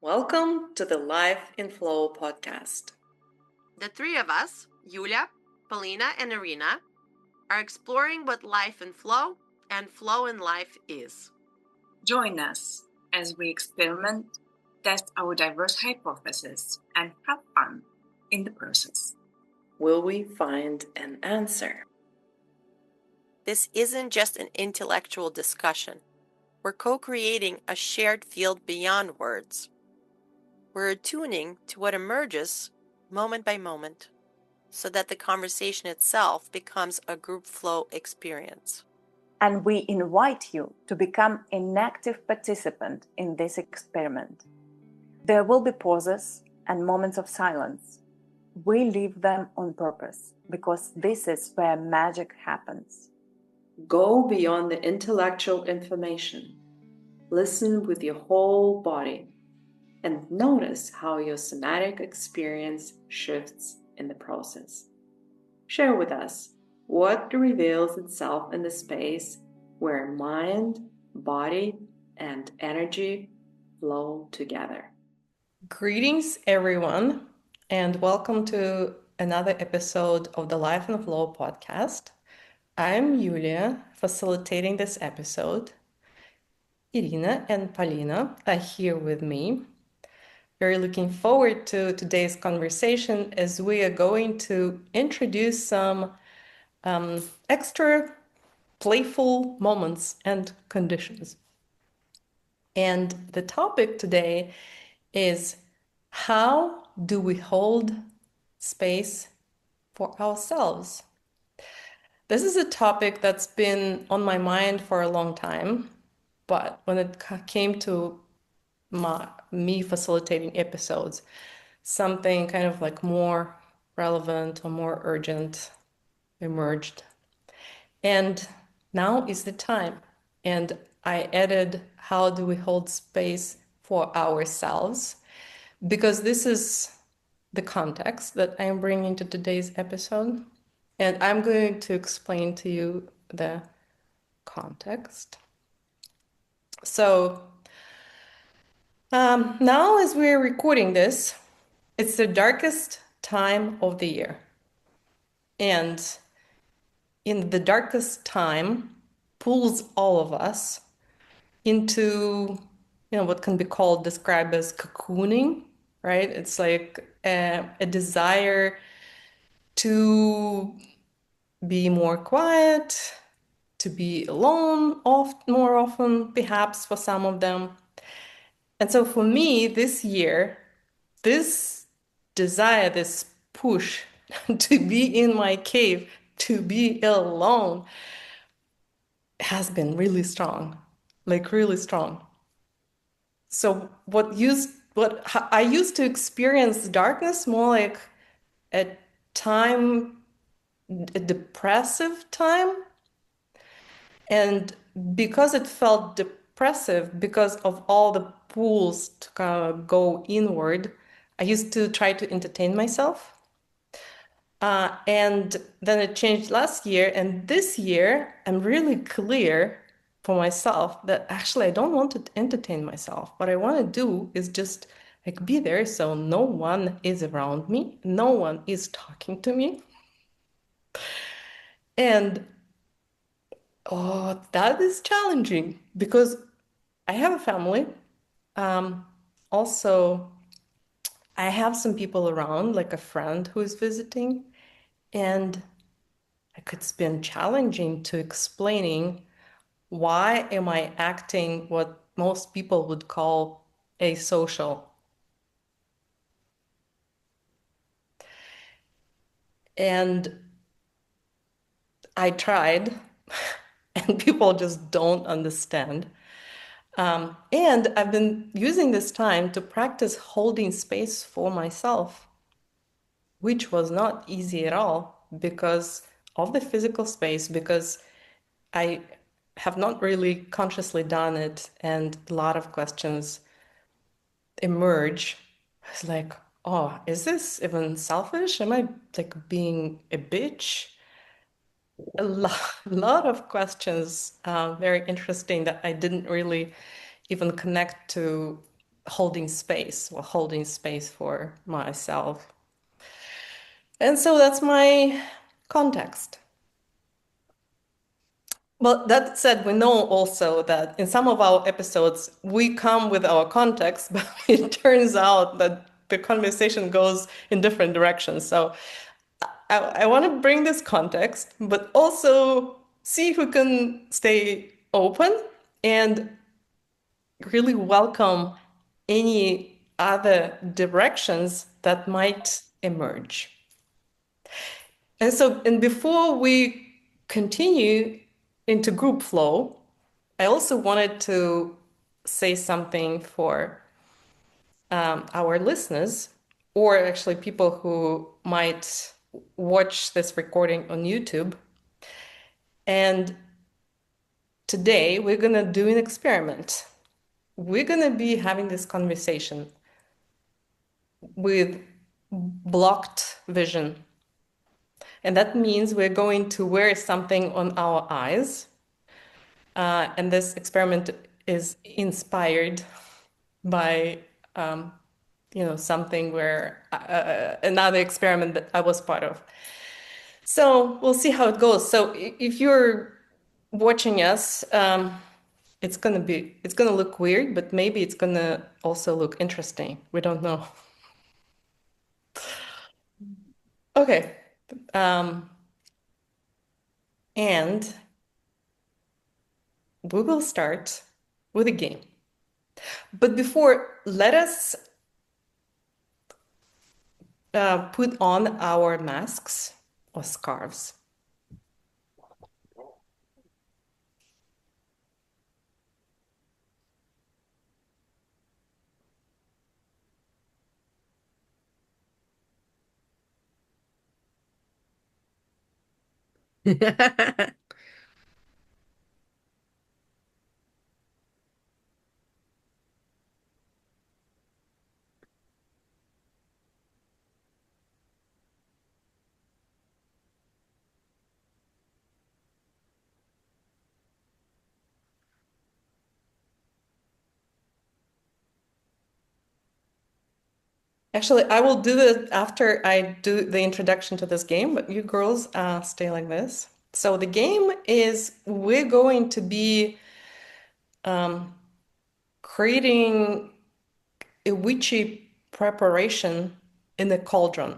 Welcome to the Life in Flow podcast. The three of us, Yulia, Polina, and Irina, are exploring what life in flow and flow in life is. Join us as we experiment, test our diverse hypotheses, and have fun in the process. Will we find an answer? This isn't just an intellectual discussion. We're co-creating a shared field beyond words. We're attuning to what emerges moment by moment, so that the conversation itself becomes a group flow experience. And we invite you to become an active participant in this experiment. There will be pauses and moments of silence. We leave them on purpose because this is where magic happens. Go beyond the intellectual information. Listen with your whole body and notice how your somatic experience shifts in the process. Share with us what reveals itself in the space where mind, body, and energy flow together. Greetings, everyone, and welcome to another episode of the Life and Flow podcast. I'm Yulia, facilitating this episode. Irina and Polina are here with me. Very looking forward to today's conversation as we are going to introduce some extra playful moments and conditions. And the topic today is, how do we hold space for ourselves? This is a topic that's been on my mind for a long time, but when it came to me facilitating episodes, something kind of like more relevant or more urgent emerged. And now is the time. And I added, how do we hold space for ourselves? Because this is the context that I'm bringing to today's episode. And I'm going to explain to you the context. So now as we're recording this, it's the darkest time of the year. And in the darkest time, pulls all of us into, what can be described as cocooning, right? It's like a desire to be more quiet, to be alone more often, perhaps for some of them. And so for me, this year, this desire, this push to be in my cave, to be alone, has been really strong, like really strong. So I used to experience darkness more like a depressive time. And because it felt depressive, because of all the pulls to kind of go inward, I used to try to entertain myself. And then it changed last year. And this year, I'm really clear for myself that actually I don't want to entertain myself. What I want to do is just like be there so no one is around me, no one is talking to me. And that is challenging because I have a family. Also, I have some people around, like a friend who is visiting, and it's been challenging to explaining why am I acting what most people would call asocial. And I tried, and people just don't understand. And I've been using this time to practice holding space for myself, which was not easy at all because of the physical space, because I have not really consciously done it, and a lot of questions emerge. It's like, oh, is this even selfish? Am I like being a bitch? A lot of questions, very interesting, that I didn't really even connect to holding space, or holding space for myself. And so that's my context. Well, that said, we know also that in some of our episodes, we come with our context, but it turns out that the conversation goes in different directions. So I want to bring this context, but also see if we can stay open and really welcome any other directions that might emerge. And before we continue into group flow, I also wanted to say something for our listeners, or actually people who might watch this recording on YouTube. And today we're going to do an experiment. We're going to be having this conversation with blocked vision. And that means we're going to wear something on our eyes. And this experiment is inspired by, something where another experiment that I was part of. So we'll see how it goes. So if you're watching us, it's gonna look weird, but maybe it's gonna also look interesting. We don't know. Okay. And we will start with a game. But before, let us put on our masks or scarves. Actually, I will do it after I do the introduction to this game, but you girls stay like this. So the game is we're going to be creating a witchy preparation in a cauldron.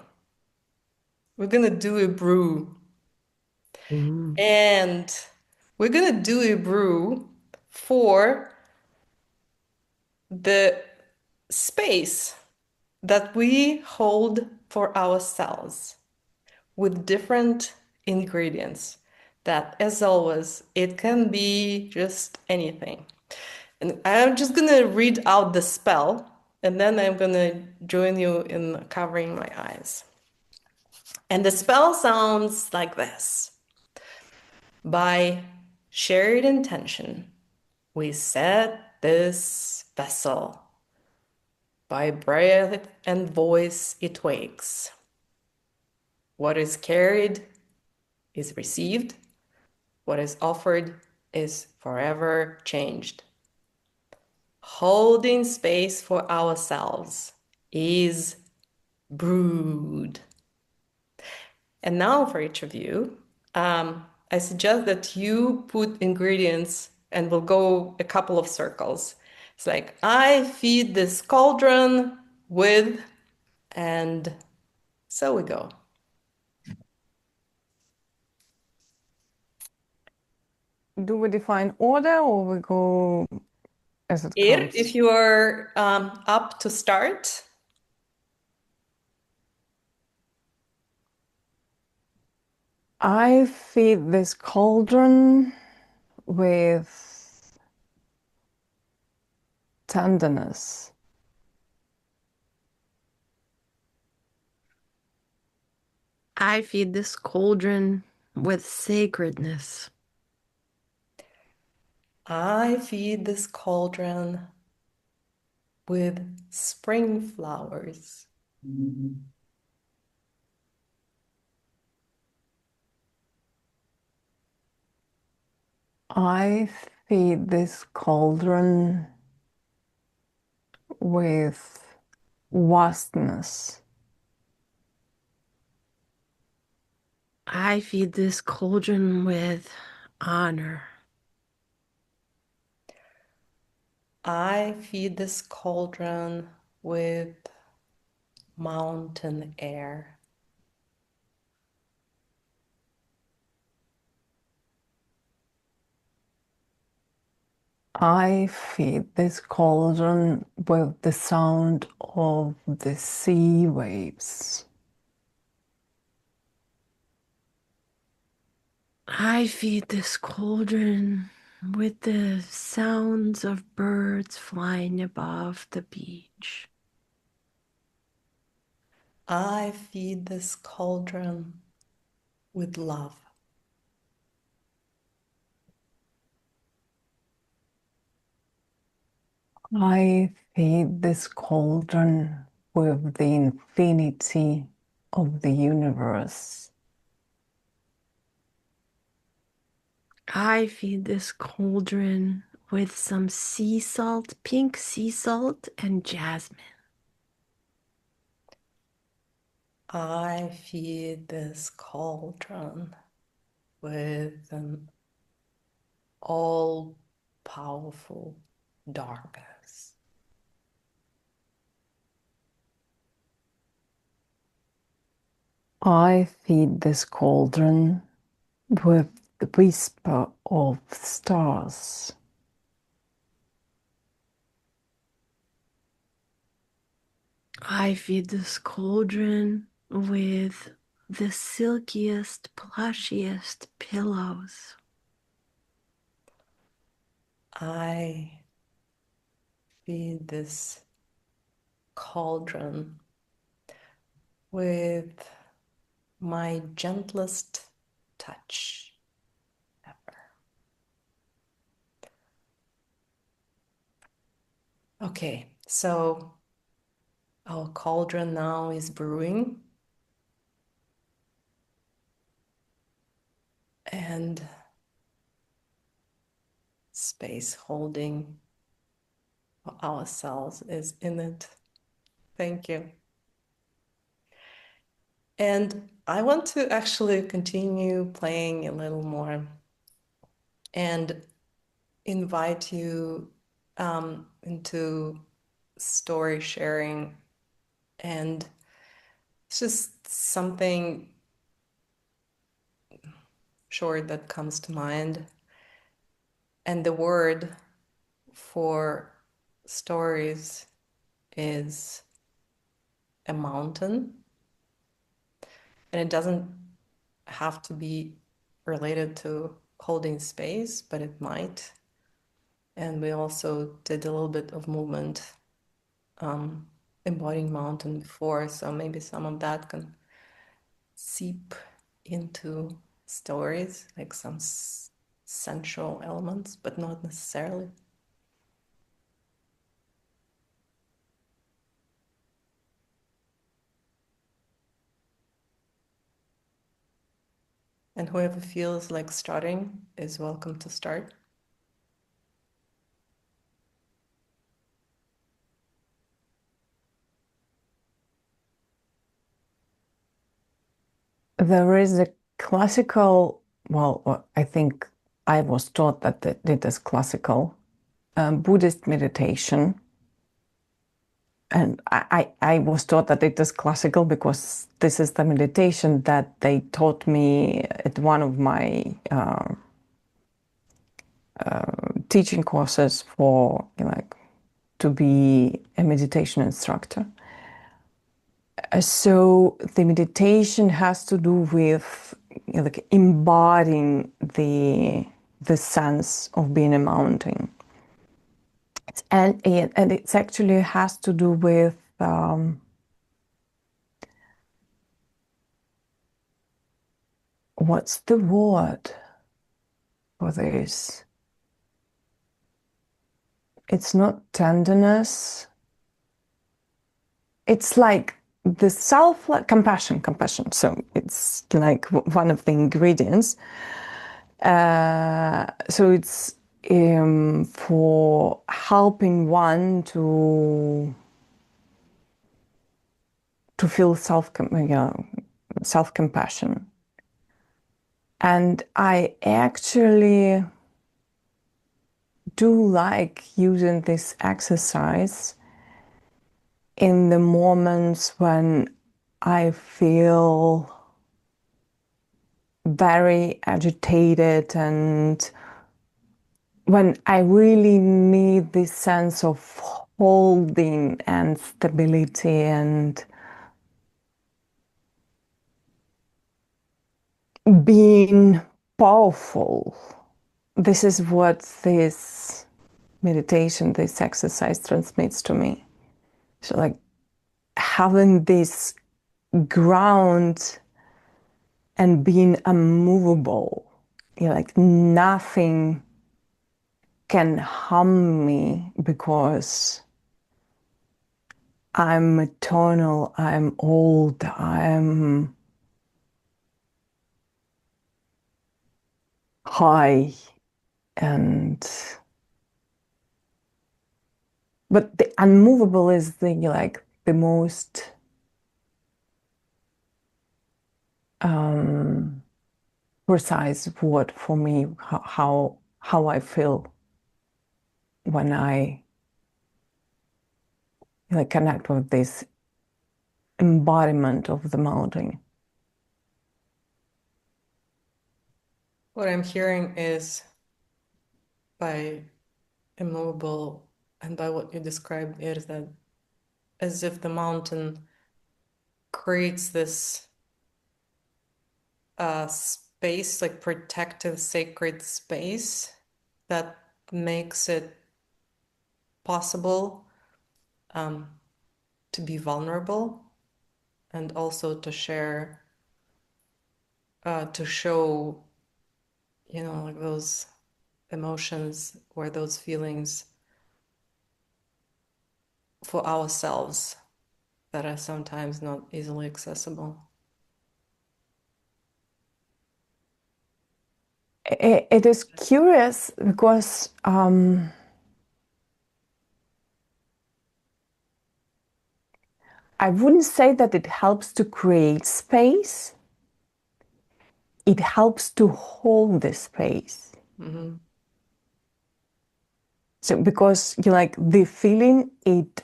We're gonna do a brew. And we're gonna do a brew for the space that we hold for ourselves with different ingredients. That, as always, it can be just anything. And I'm just gonna read out the spell, and then I'm gonna join you in covering my eyes. And the spell sounds like this. By shared intention, we set this vessel. By breath and voice it wakes. What is carried is received. What is offered is forever changed. Holding space for ourselves is brewed. And now for each of you, I suggest that you put ingredients and we'll go a couple of circles. It's like, I feed this cauldron with, and so we go. Do we define order or we go as it comes? If you are up to start. I feed this cauldron with tenderness. I feed this cauldron with sacredness. I feed this cauldron with spring flowers. I feed this cauldron with vastness. I feed this cauldron with honor. I feed this cauldron with mountain air. I feed this cauldron with the sound of the sea waves. I feed this cauldron with the sounds of birds flying above the beach. I feed this cauldron with love. I feed this cauldron with the infinity of the universe. I feed this cauldron with some sea salt, pink sea salt, and jasmine. I feed this cauldron with an all-powerful darkness. I feed this cauldron with the whisper of stars. I feed this cauldron with the silkiest, plushiest pillows. I feed this cauldron with my gentlest touch ever. Okay, so our cauldron now is brewing. And space holding for ourselves is in it. Thank you. And I want to actually continue playing a little more and invite you into story sharing. And it's just something short that comes to mind. And the word for stories is a mountain. And it doesn't have to be related to holding space, but it might. And we also did a little bit of movement embodying mountain before, so maybe some of that can seep into stories, like some sensual elements, but not necessarily. And whoever feels like starting is welcome to start. There is a classical, well, I think I was taught that it is classical Buddhist meditation. And I was taught that it is classical because this is the meditation that they taught me at one of my teaching courses for to be a meditation instructor. So the meditation has to do with like embodying the sense of being a mountain, and it actually has to do with what's the word for this? It's not tenderness. It's like the compassion. So it's like one of the ingredients. So for helping one to feel self-compassion. And I actually do like using this exercise in the moments when I feel very agitated and when I really need this sense of holding and stability and being powerful. This is what this meditation, this exercise transmits to me. So like having this ground and being unmovable, like nothing can harm me because I'm eternal, I'm old, I'm high, but the unmovable is the most precise word for me, how I feel when I connect with this embodiment of the mountain. What I'm hearing is, by immovable and by what you described, is that as if the mountain creates this space, like protective, sacred space that makes it possible to be vulnerable and also to share, to show, like those emotions or those feelings for ourselves that are sometimes not easily accessible. It is curious because I wouldn't say that it helps to create space. It helps to hold the space. Mm-hmm. So because the feeling, it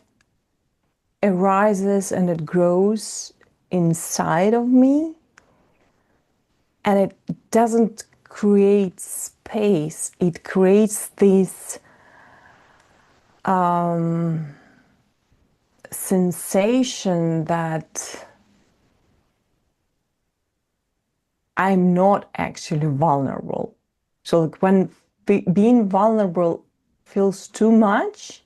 arises and it grows inside of me, and it doesn't create space. It creates this sensation that I'm not actually vulnerable. So when being vulnerable feels too much,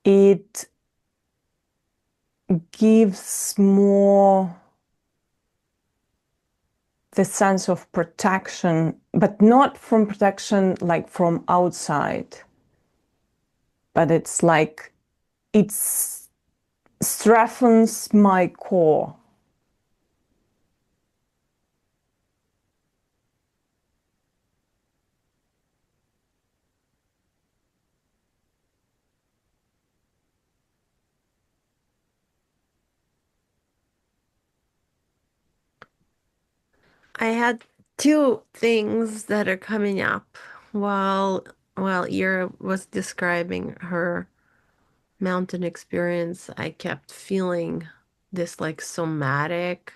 it gives more the sense of protection, but not from protection like from outside, but it's like it strengthens my core. I had two things that are coming up while Ira was describing her mountain experience. I kept feeling this like somatic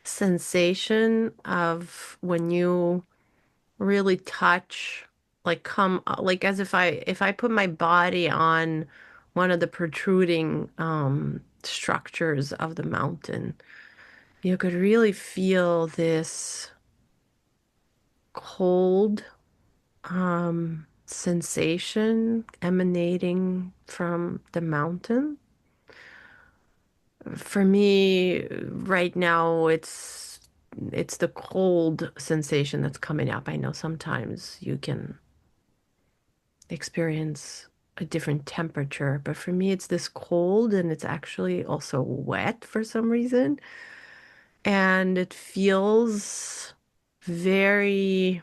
sensation of when you really touch, like come like as if I put my body on one of the protruding structures of the mountain, you could really feel this cold sensation emanating from the mountain. For me, right now, it's the cold sensation that's coming up. I know sometimes you can experience a different temperature, but for me, it's this cold and it's actually also wet for some reason. And it feels very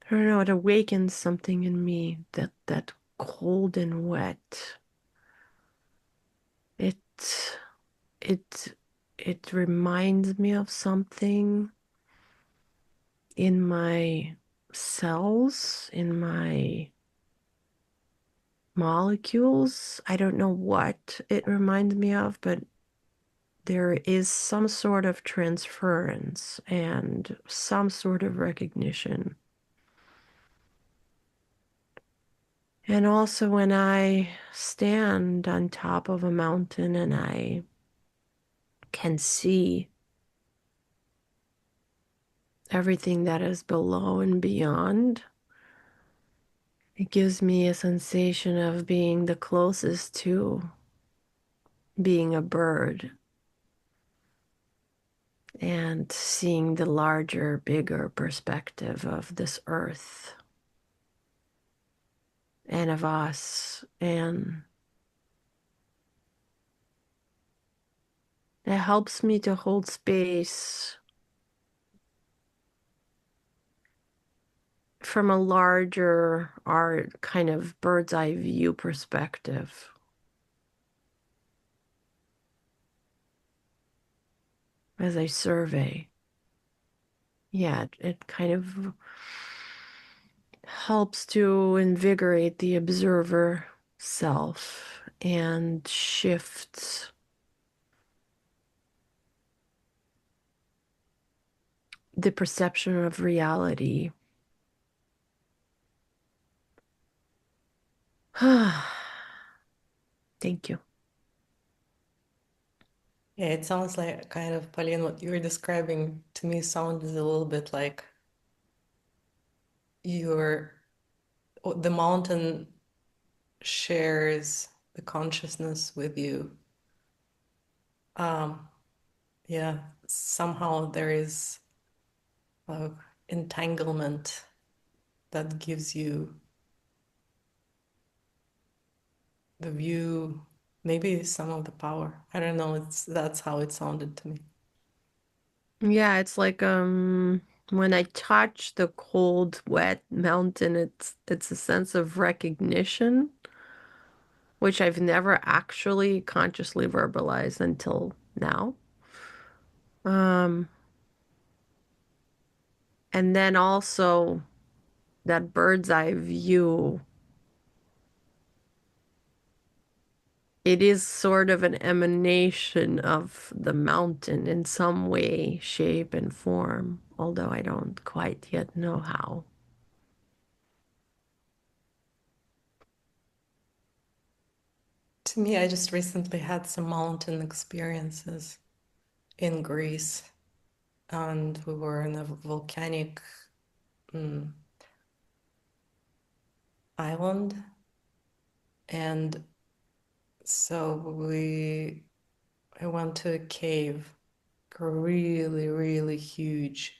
I don't know, it awakens something in me, that cold and wet. It it it reminds me of something in my cells, in my molecules. I don't know what it reminds me of, but there is some sort of transference and some sort of recognition. And also when I stand on top of a mountain and I can see everything that is below and beyond, it gives me a sensation of being the closest to being a bird and seeing the larger, bigger perspective of this earth and of us. And it helps me to hold space from a larger, art kind of bird's eye view perspective. As I survey, yeah, it kind of helps to invigorate the observer self and shifts the perception of reality. Thank you. Yeah, it sounds like kind of, Pauline, what you were describing to me sounded a little bit like you're the mountain shares the consciousness with you. Um, yeah, somehow there is a entanglement that gives you the view, maybe some of the power. I don't know, that's how it sounded to me. Yeah, it's like when I touch the cold, wet mountain, it's a sense of recognition, which I've never actually consciously verbalized until now. And then also that bird's eye view, it is sort of an emanation of the mountain in some way, shape, and form, although I don't quite yet know how. To me, I just recently had some mountain experiences in Greece, and we were in a volcanic island, and so I went to a cave, a really, really huge,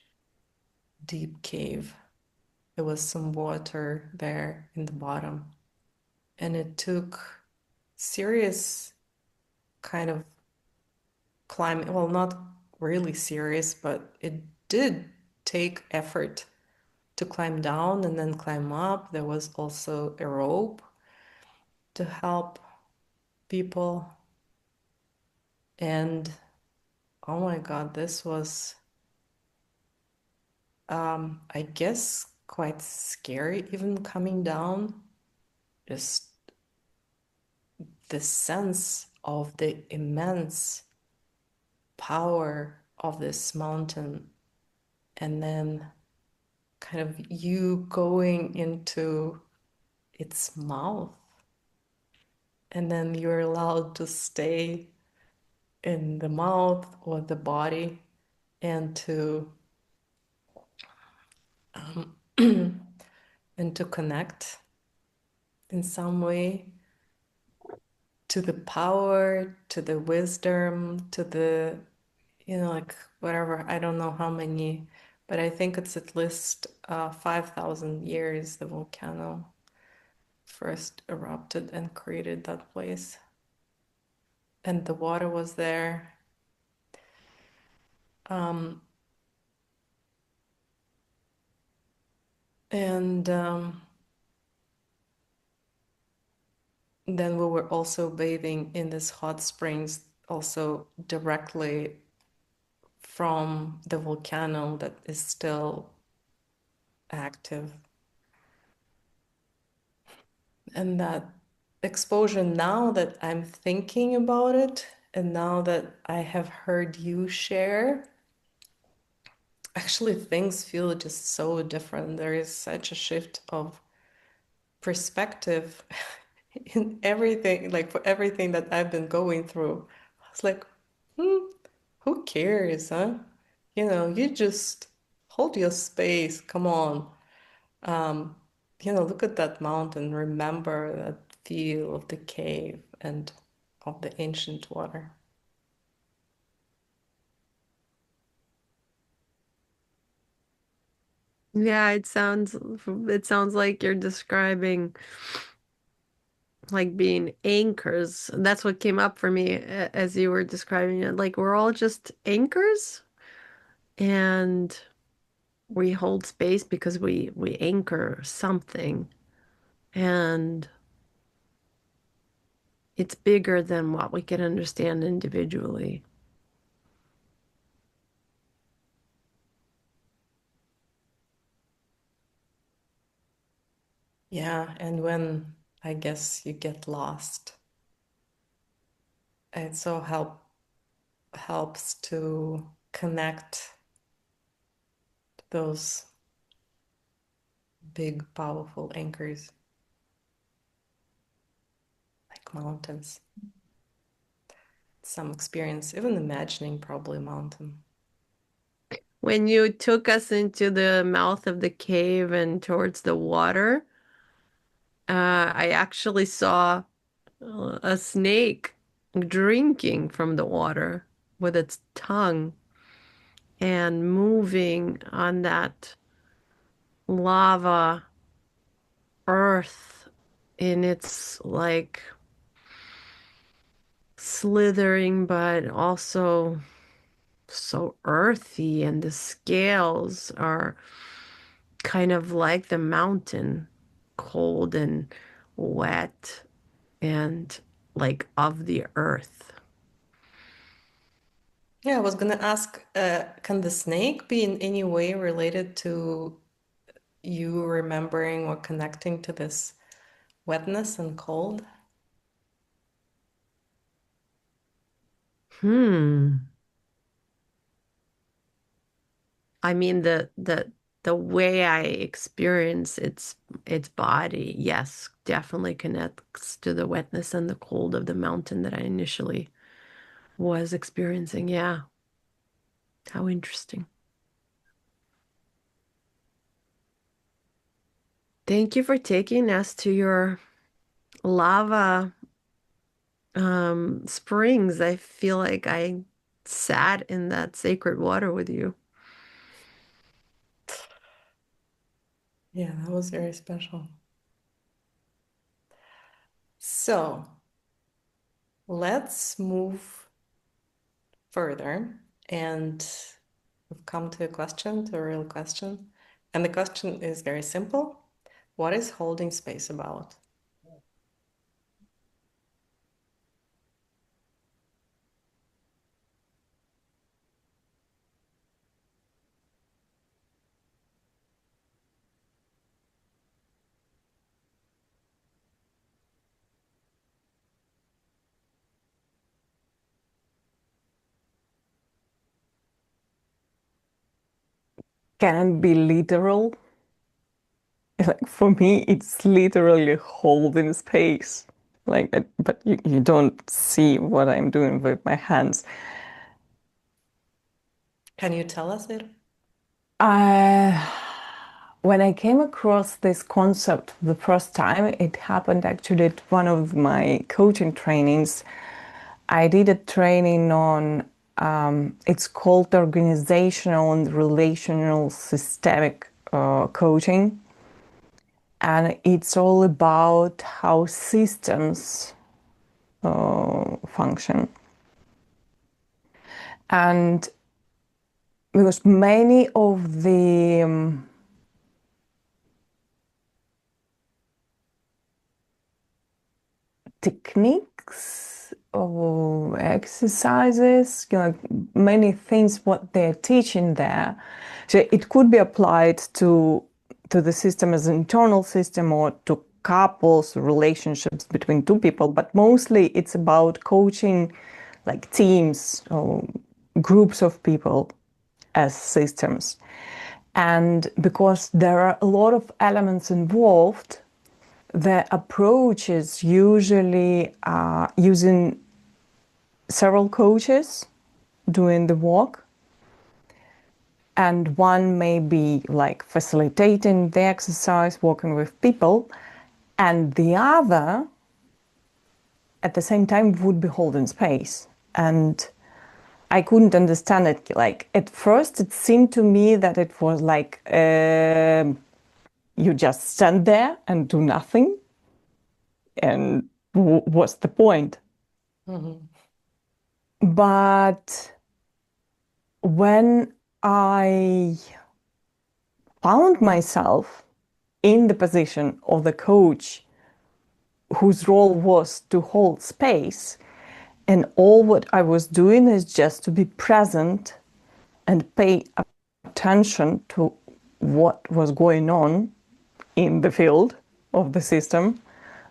deep cave. There was some water there in the bottom, and it took serious kind of climbing. Well, not really serious, but it did take effort to climb down and then climb up. There was also a rope to help people. And oh my God, this was, I guess, quite scary, even coming down. Just the sense of the immense power of this mountain, and then kind of you going into its mouth, and then you're allowed to stay in the mouth or the body and to and to connect in some way to the power, to the wisdom, to the, like whatever, I don't know how many, but I think it's at least 5,000 years the volcano first erupted and created that place. and the water was there. And then we were also bathing in this hot springs, also directly from the volcano that is still active. And that exposure, now that I'm thinking about it, and now that I have heard you share, actually things feel just so different. There is such a shift of perspective in everything, like for everything that I've been going through. I was like, who cares, huh? You just hold your space. Come on. Um, Look at that mountain, remember that feel of the cave and of the ancient water. Yeah, it sounds like you're describing like being anchors. That's what came up for me as you were describing it. Like we're all just anchors and we hold space because we anchor something and it's bigger than what we can understand individually. Yeah, and when I guess you get lost, it so helps to connect those big, powerful anchors like mountains. Some experience, even imagining probably a mountain. When you took us into the mouth of the cave and towards the water, I actually saw a snake drinking from the water with its tongue and moving on that lava earth in its like slithering, but also so earthy, and the scales are kind of like the mountain, cold and wet and like of the earth. Yeah, I was gonna ask, can the snake be in any way related to you remembering or connecting to this wetness and cold? I mean the way I experience its body, yes, definitely connects to the wetness and the cold of the mountain that I initially was experiencing. Yeah. How interesting. Thank you for taking us to your lava springs. I feel like I sat in that sacred water with you. Yeah, that was very special. So let's move further, and we've come to a real question. And the question is very simple. What is holding space about? Can it be literal? Like for me, it's literally holding space. Like, but you don't see what I'm doing with my hands. Can you tell us it? I, when I came across this concept the first time, it happened actually at one of my coaching trainings. I did a training on, it's called organizational and relational systemic coaching. And it's all about how systems function. And because many of the techniques or exercises, many things what they're teaching there, so it could be applied to the system as an internal system or to couples, relationships between two people, but mostly it's about coaching like teams or groups of people as systems. And because there are a lot of elements involved, the approach is usually using several coaches doing the work. And one may be like facilitating the exercise, working with people, and the other at the same time would be holding space. And I couldn't understand it. Like at first, it seemed to me that it was like you just stand there and do nothing. And what's the point? Mm-hmm. But when I found myself in the position of the coach whose role was to hold space, and all what I was doing is just to be present and pay attention to what was going on in the field of the system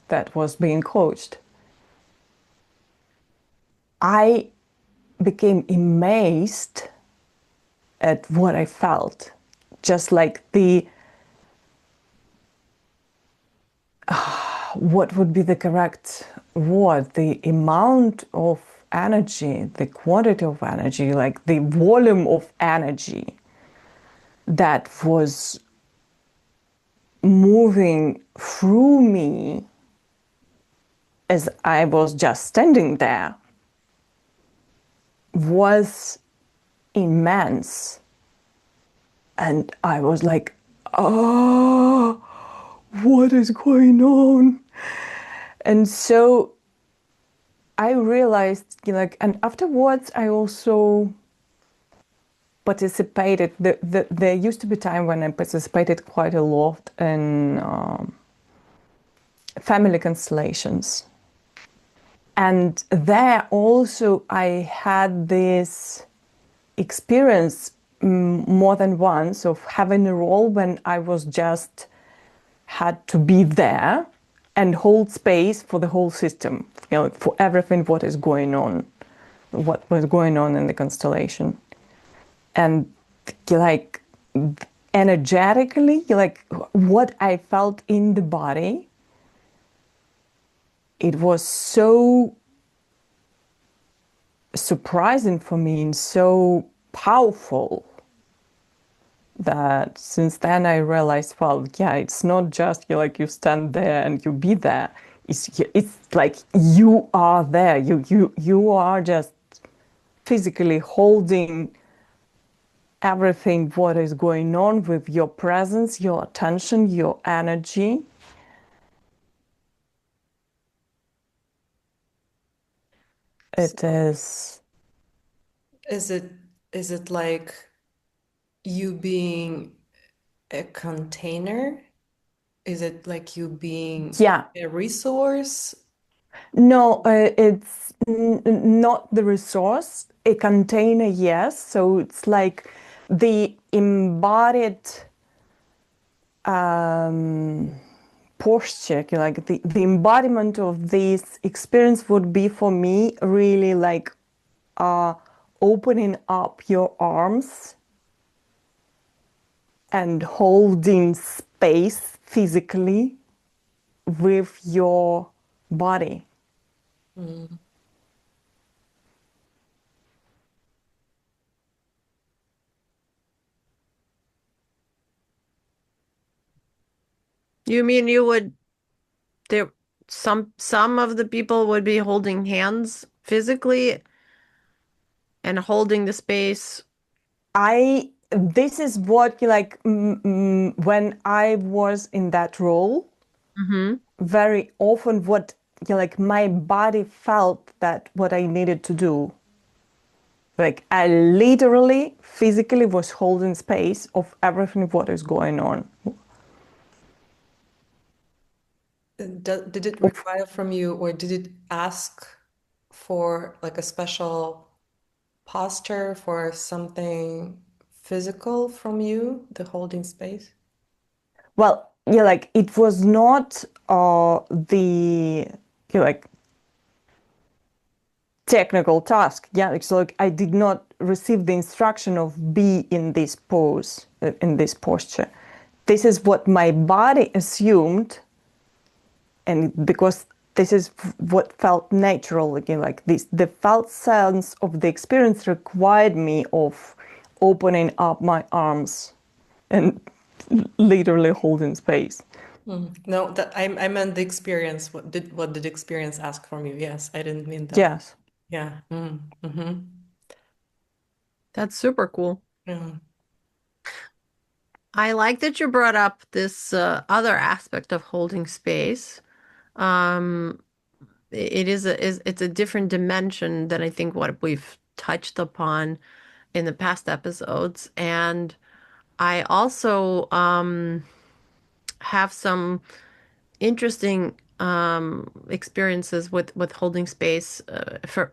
that was being coached, I became amazed at what I felt. Just like what would be the correct word? The amount of energy, the quantity of energy, like the volume of energy that was moving through me as I was just standing there was immense. And I was like, oh, what is going on? And so I realized, and afterwards I also participated. There used to be a time when I participated quite a lot in family constellations. And there also I had this experience more than once of having a role when I was just had to be there and hold space for the whole system, for everything what is going on, what was going on in the constellation. And like energetically, like what I felt in the body, it was so surprising for me and so powerful that since then I realized, well, yeah, it's not just you stand there and you be there. It's like you are there. You are just physically holding everything what is going on with your presence, your attention, your energy. It is. Is it like you being a container? Is it like you being a resource? No, it's not the resource. A container, yes. So it's like the embodied posture, like the embodiment of this experience would be for me really like opening up your arms and holding space physically with your body. Mm. You mean you would there some of the people would be holding hands physically and holding the space? This is what like when I was in that role, very often what like my body felt that what I needed to do. Like I literally, physically was holding space of everything what is going on. Did it require from you, or did it ask for like a special posture, for something physical from you, the holding space? Well, yeah, like it was not the like technical task. Yeah, it's like I did not receive the instruction of be in this pose, in this posture. This is what my body assumed, and because this is what felt natural again, like this, the felt sense of the experience required me of opening up my arms and literally holding space. No, that I meant the experience. What did experience ask from you? Yes, I didn't mean that. Yes. Yeah. Mm-hmm. That's super cool. Yeah. I like that you brought up this other aspect of holding space. Um, it's a different dimension than I think what we've touched upon in the past episodes. And I also have some interesting experiences with holding space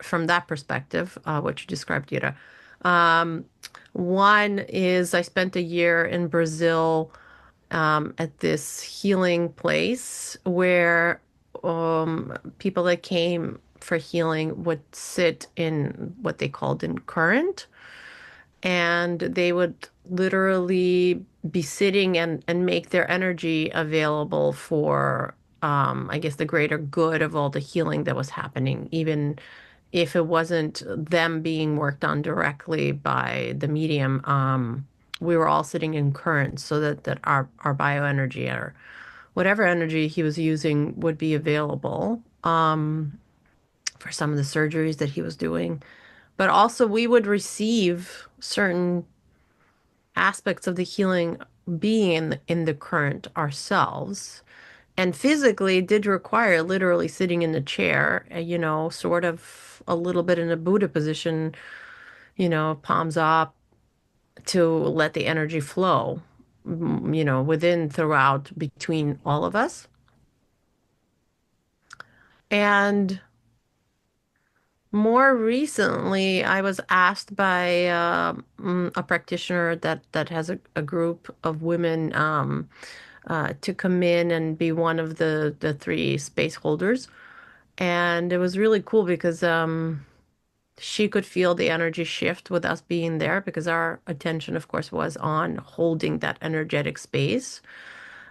from that perspective, what you described, Yura. Um, One is I spent a year in Brazil at this healing place where people that came for healing would sit in what they called in current, and they would literally be sitting and make their energy available for, I guess, the greater good of all the healing that was happening, even if it wasn't them being worked on directly by the medium. We were all sitting in current so that our bioenergy or whatever energy he was using would be available for some of the surgeries that he was doing. But also, we would receive certain aspects of the healing being in the current ourselves. And physically, it did require literally sitting in the chair, sort of a little bit in a Buddha position, palms up to let the energy flow, within, throughout, between all of us. And more recently, I was asked by a practitioner that has a group of women to come in and be one of the three space holders. And it was really cool because she could feel the energy shift with us being there because our attention, of course, was on holding that energetic space.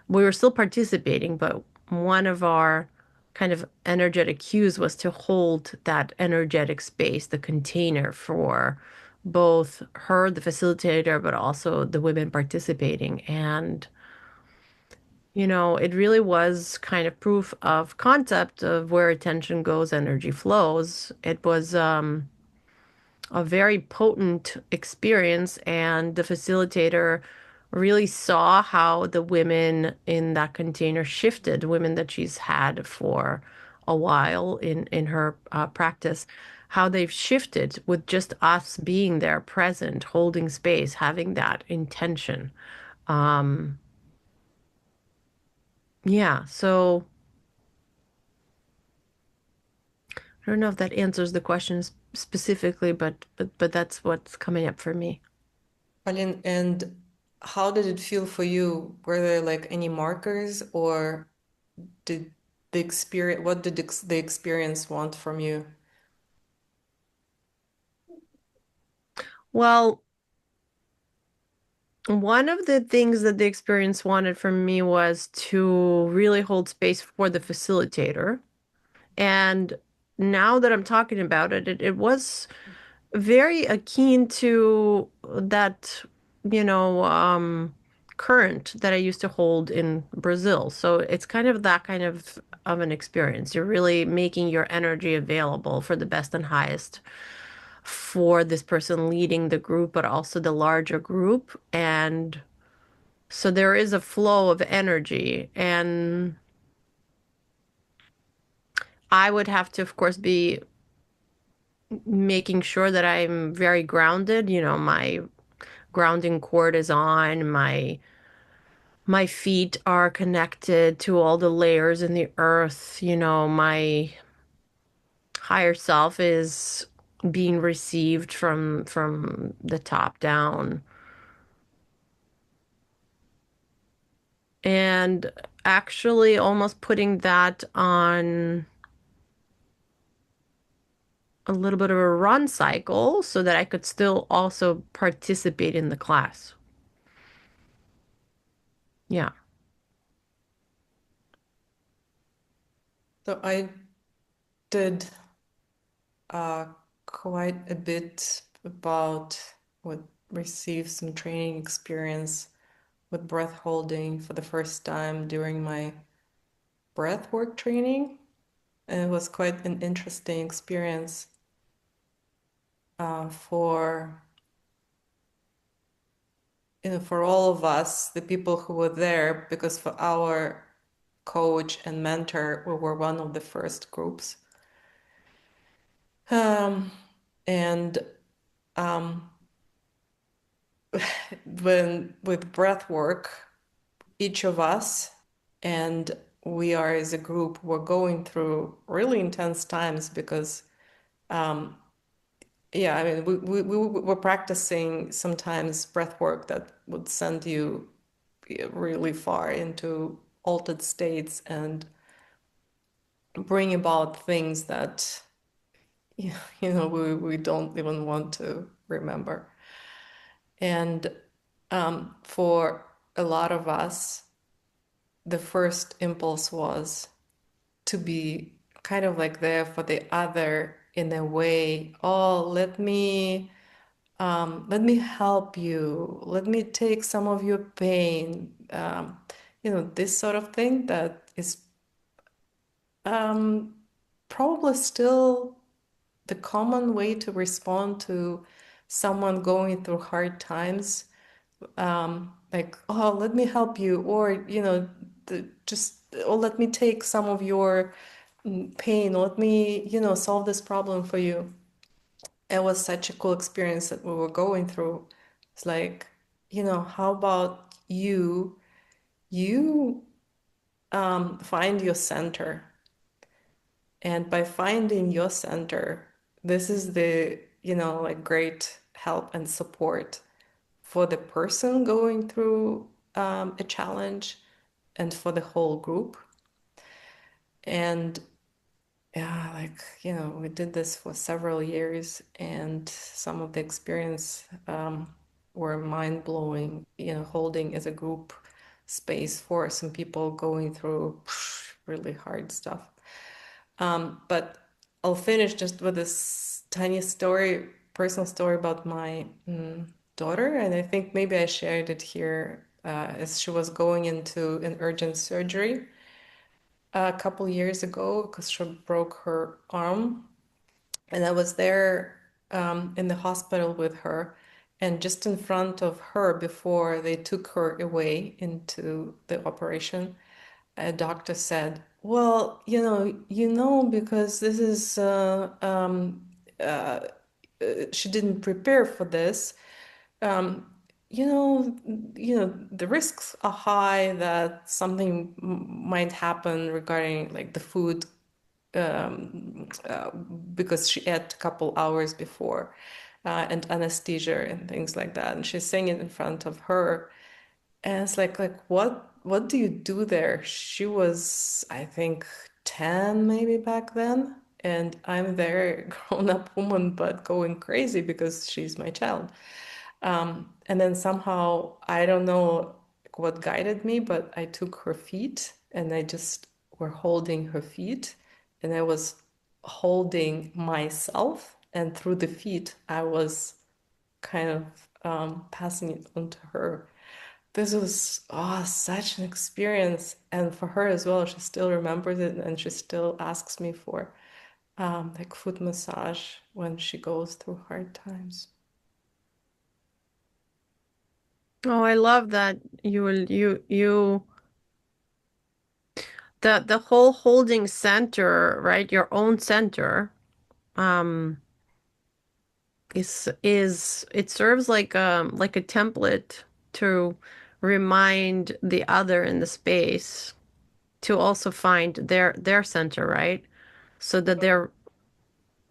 We were still participating, but one of our kind of energetic cues was to hold that energetic space, the container for both her, the facilitator, but also the women participating. And it really was kind of proof of concept of where attention goes, energy flows. It was a very potent experience, and the facilitator really saw how the women in that container shifted, women that she's had for a while in her practice, how they've shifted with just us being there, present, holding space, having that intention. Um, yeah, so I don't know if that answers the question specifically, but that's what's coming up for me. Pauline, and how did it feel for you? Were there like any markers, or did what did the experience want from you? Well, one of the things that the experience wanted from me was to really hold space for the facilitator. And now that I'm talking about it, it was very akin to that, you know, current that I used to hold in Brazil. So it's kind of that kind of an experience. You're really making your energy available for the best and highest for this person leading the group, but also the larger group. And so there is a flow of energy. And I would have to, of course, be making sure that I'm very grounded. My grounding cord is on, my feet are connected to all the layers in the earth. My higher self is being received from the top down. And actually almost putting that on a little bit of a run cycle so that I could still also participate in the class. Yeah. So I did quite a bit about received some training experience with breath holding for the first time during my breathwork training. And it was quite an interesting experience for for all of us, the people who were there, because for our coach and mentor, we were one of the first groups. And when with breath work, each of us and we are as a group, we're going through really intense times because yeah, I mean, we were practicing sometimes breath work that would send you really far into altered states and bring about things that we don't even want to remember. And for a lot of us, the first impulse was to be kind of like there for the other in a way. Oh, let me help you. Let me take some of your pain. This sort of thing that is probably still the common way to respond to someone going through hard times. Like, oh, let me help you, or let me take some of your pain. Let me, solve this problem for you. It was such a cool experience that we were going through. It's like, how about you find your center. And by finding your center, this is the, like great help and support for the person going through a challenge and for the whole group. And yeah, like, we did this for several years, and some of the experience were mind-blowing, holding as a group space for some people going through really hard stuff. But I'll finish just with this tiny story, personal story about my daughter. And I think maybe I shared it here as she was going into an urgent surgery a couple years ago because she broke her arm. And I was there in the hospital with her. And just in front of her, before they took her away into the operation, a doctor said, "Well, because this is she didn't prepare for this. Um, the risks are high that something might happen regarding like the food because she ate a couple hours before, and anesthesia and things like that." And she's saying it in front of her. And it's like what do you do there? She was, I think, 10 maybe back then. And I'm there, grown-up woman, but going crazy because she's my child. And then somehow, I don't know what guided me, but I took her feet and I just were holding her feet. And I was holding myself. And through the feet, I was kind of passing it on to her. This was such an experience, and for her as well, she still remembers it, and she still asks me for like foot massage when she goes through hard times. Oh, I love that the whole holding center, right? Your own center. Um, it serves like a template to remind the other in the space to also find their center, right? So that they're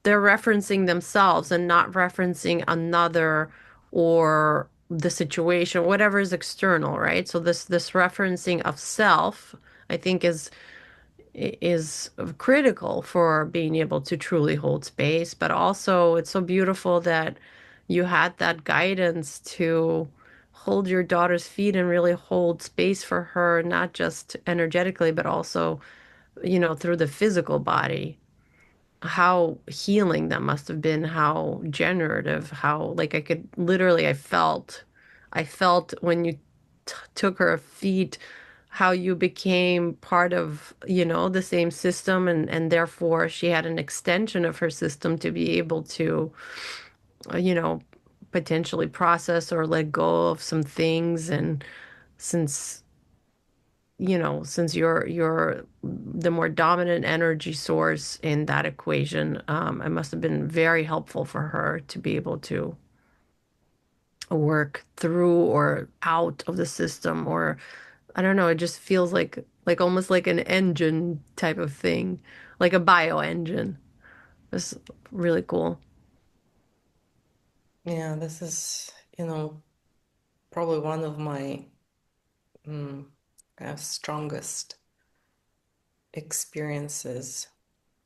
referencing themselves and not referencing another or the situation, whatever is external, right? So this referencing of self, I think, is critical for being able to truly hold space. But also, it's so beautiful that you had that guidance to hold your daughter's feet and really hold space for her, not just energetically, but also, through the physical body. How healing that must have been, how generative, how like I could literally, I felt when you took her feet, how you became part of, the same system, and therefore she had an extension of her system to be able to, uh, you know, potentially process or let go of some things. And since since you're the more dominant energy source in that equation, it must have been very helpful for her to be able to work through or out of the system, or I don't know, it just feels like almost like an engine type of thing, like a bio engine. It's really cool. Yeah, this is, probably one of my kind of strongest experiences,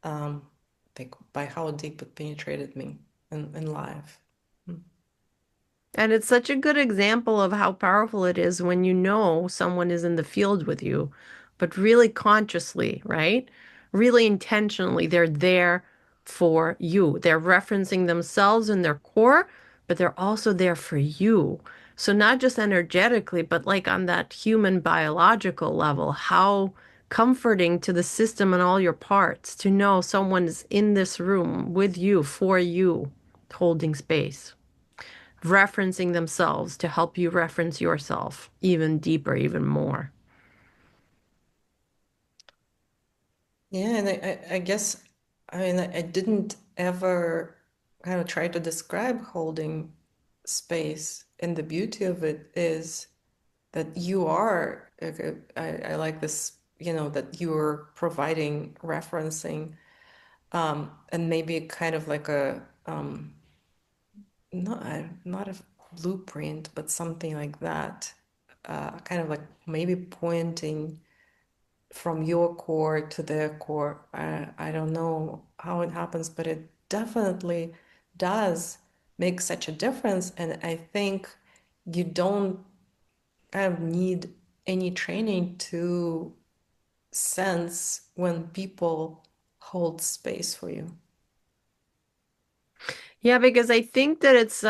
like by how deep it penetrated me in life. And it's such a good example of how powerful it is when you know someone is in the field with you, but really consciously, right? Really intentionally, they're there for you. They're referencing themselves in their core, but they're also there for you. So, not just energetically, but like on that human biological level, how comforting to the system and all your parts to know someone is in this room with you, for you, holding space, referencing themselves to help you reference yourself even deeper, even more. Yeah, and I guess, I mean, I didn't ever kind of try to describe holding space, and the beauty of it is that you are, I like this, that you're providing referencing, and maybe kind of like not a blueprint, but something like that, kind of like maybe pointing from your core to their core. I don't know how it happens, but it definitely does make such a difference. And I think you don't kind of need any training to sense when people hold space for you. Yeah, because I think that it's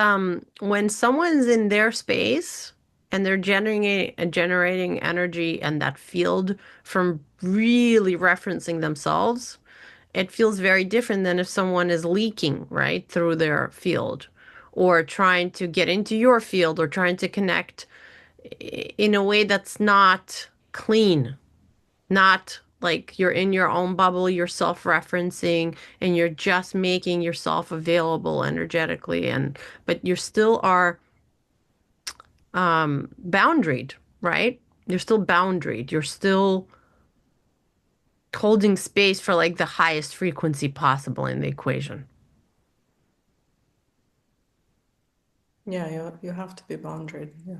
when someone's in their space and they're generating energy and that field from really referencing themselves, it feels very different than if someone is leaking, right, through their field or trying to get into your field or trying to connect in a way that's not clean, not like you're in your own bubble, you're self-referencing, and you're just making yourself available energetically, and but you still are boundaried, right? You're still boundaried. You're still holding space for like the highest frequency possible in the equation. Yeah, you have to be boundaried. Yeah.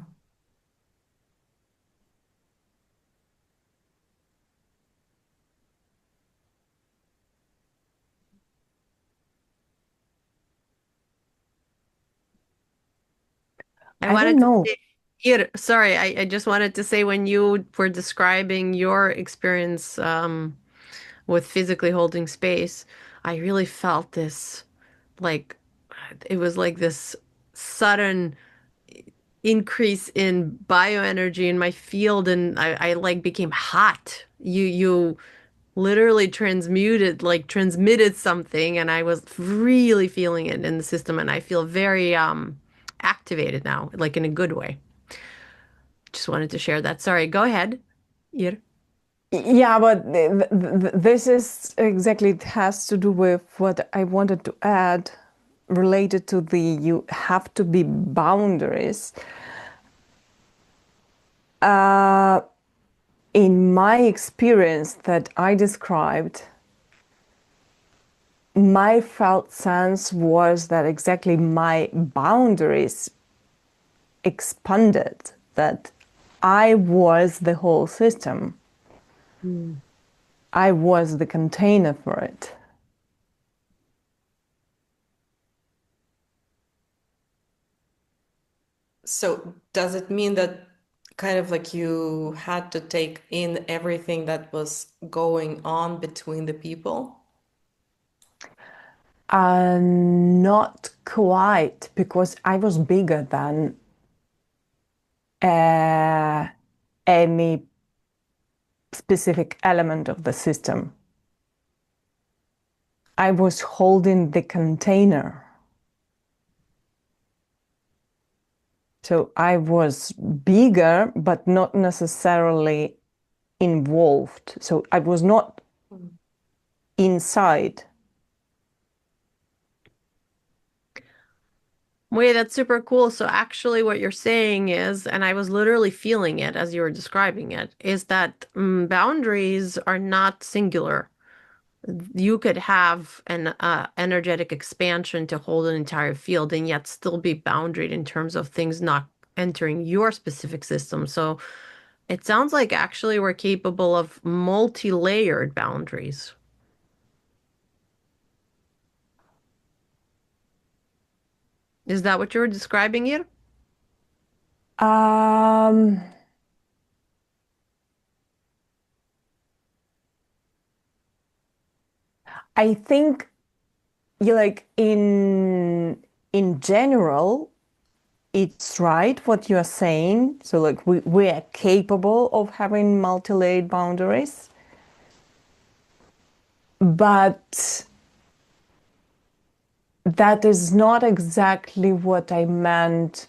I I don't wanted to know. say, here, sorry, I just wanted to say when you were describing your experience with physically holding space, I really felt this like it was like this sudden increase in bioenergy in my field, and I like became hot. You literally transmitted something, and I was really feeling it in the system, and I feel very activated now, like in a good way. Just wanted to share that. Sorry, go ahead. Ir. Yeah, but this is exactly, it has to do with what I wanted to add. related to the you have to be boundaries, in my experience that I described, my felt sense was that exactly my boundaries expanded, that I was the whole system. I was the container for it. So does it mean that kind of like you had to take in everything that was going on between the people? Not quite, because I was bigger than any specific element of the system. I was holding the container. So I was bigger, but not necessarily involved. So I was not inside. Wait, that's super cool. So actually what you're saying is, and I was literally feeling it as you were describing it, is that boundaries are not singular. You could have an energetic expansion to hold an entire field and yet still be boundaried in terms of things not entering your specific system. So it sounds like actually we're capable of multi-layered boundaries. Is that what you were describing here? I think you like in general, it's right what you're saying. So like we are capable of having multi-layered boundaries. But that is not exactly what I meant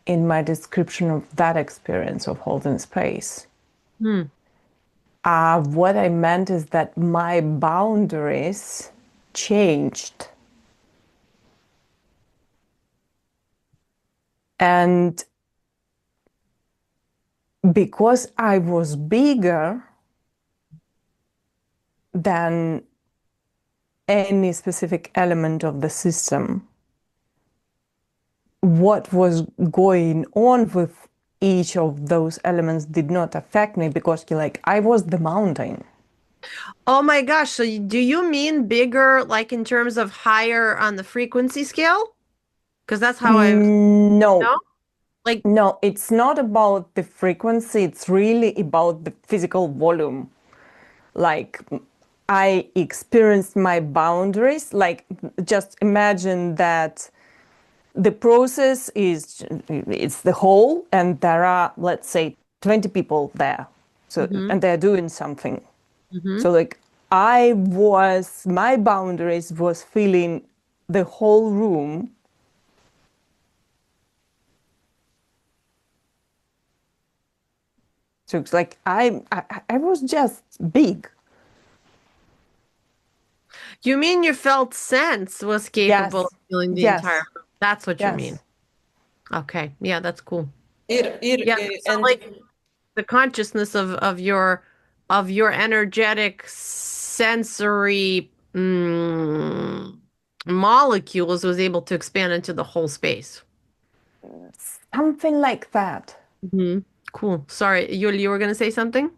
in my description of that experience of holding space. What I meant is that my boundaries changed. And because I was bigger than any specific element of the system, what was going on with each of those elements did not affect me because like I was the mountain. Oh my gosh. So do you mean bigger, like in terms of higher on the frequency scale? Because that's how I've, No, no? Like, no, it's not about the frequency, it's really about the physical volume. Like I experienced my boundaries, like just imagine that the process is it's the whole and there are, let's say, 20 people there. So and they're doing something. So like my boundaries was filling the whole room. So it's like I was just big. you mean your felt sense was capable of Yes, feeling the entire yes, room? That's what you mean. yes. Okay. Yeah, that's cool. Yeah, It so and like the consciousness of your energetic sensory molecules was able to expand into the whole space. Something like that. Cool. Sorry, Yuli, you were gonna say something?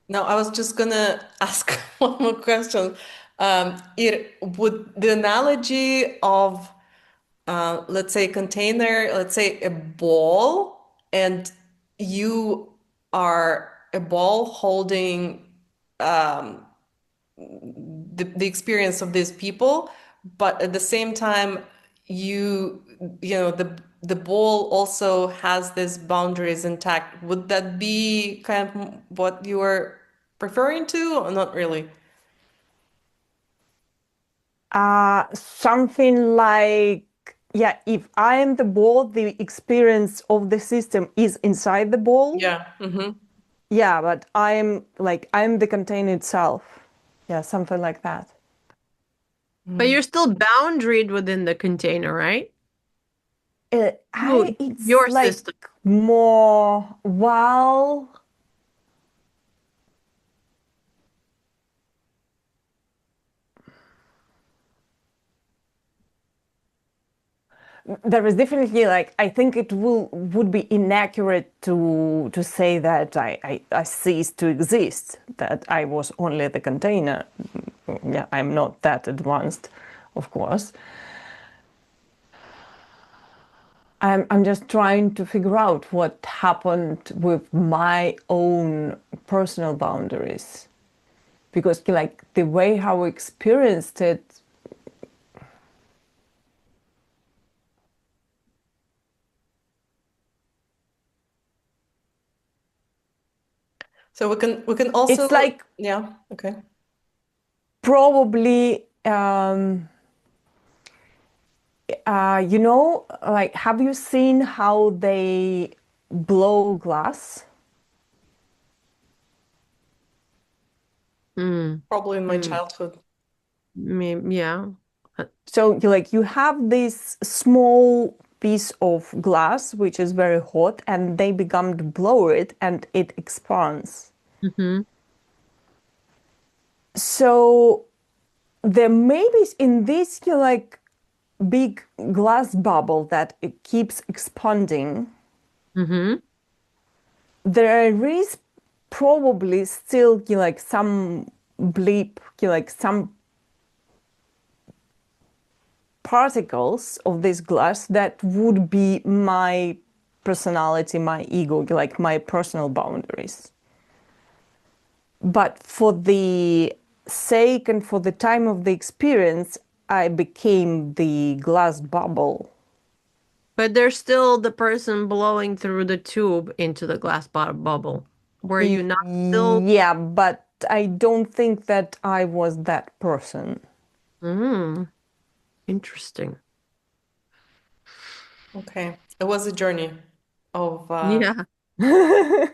now I was just gonna ask one more question. It would the analogy of let's say container, let's say a ball, and you are a ball holding the experience of these people, but at the same time, you know the ball also has these boundaries intact. Would that be kind of what you were referring to, or not really? Something like, yeah, if I am the ball, the experience of the system is inside the ball. Yeah. Mm-hmm. Yeah, but I'm the container itself. Yeah, something like that. But you're still boundaried within the container, right? It's Your like system. more, well, there is definitely, like, I think it would be inaccurate to say that I ceased to exist, that I was only the container. Yeah, I'm not that advanced, of course. I'm just trying to figure out what happened with my own personal boundaries, because, like, the way how I experienced it. So we can also, It's like, yeah, okay. probably, like, have you seen how they blow glass? Probably in my childhood. Yeah. So you have this small piece of glass which is very hot, and they become to blow it, and it expands. Mm-hmm. So there may be in this like big glass bubble that it keeps expanding. Mm-hmm. There is probably still like some bleep, like some particles of this glass that would be my personality, my ego, like my personal boundaries. But for the sake and for the time of the experience, I became the glass bubble. But there's still the person blowing through the tube into the glass bubble. Were you not still? Yeah, but I don't think that I was that person. Interesting. Okay. It was a journey of Yeah.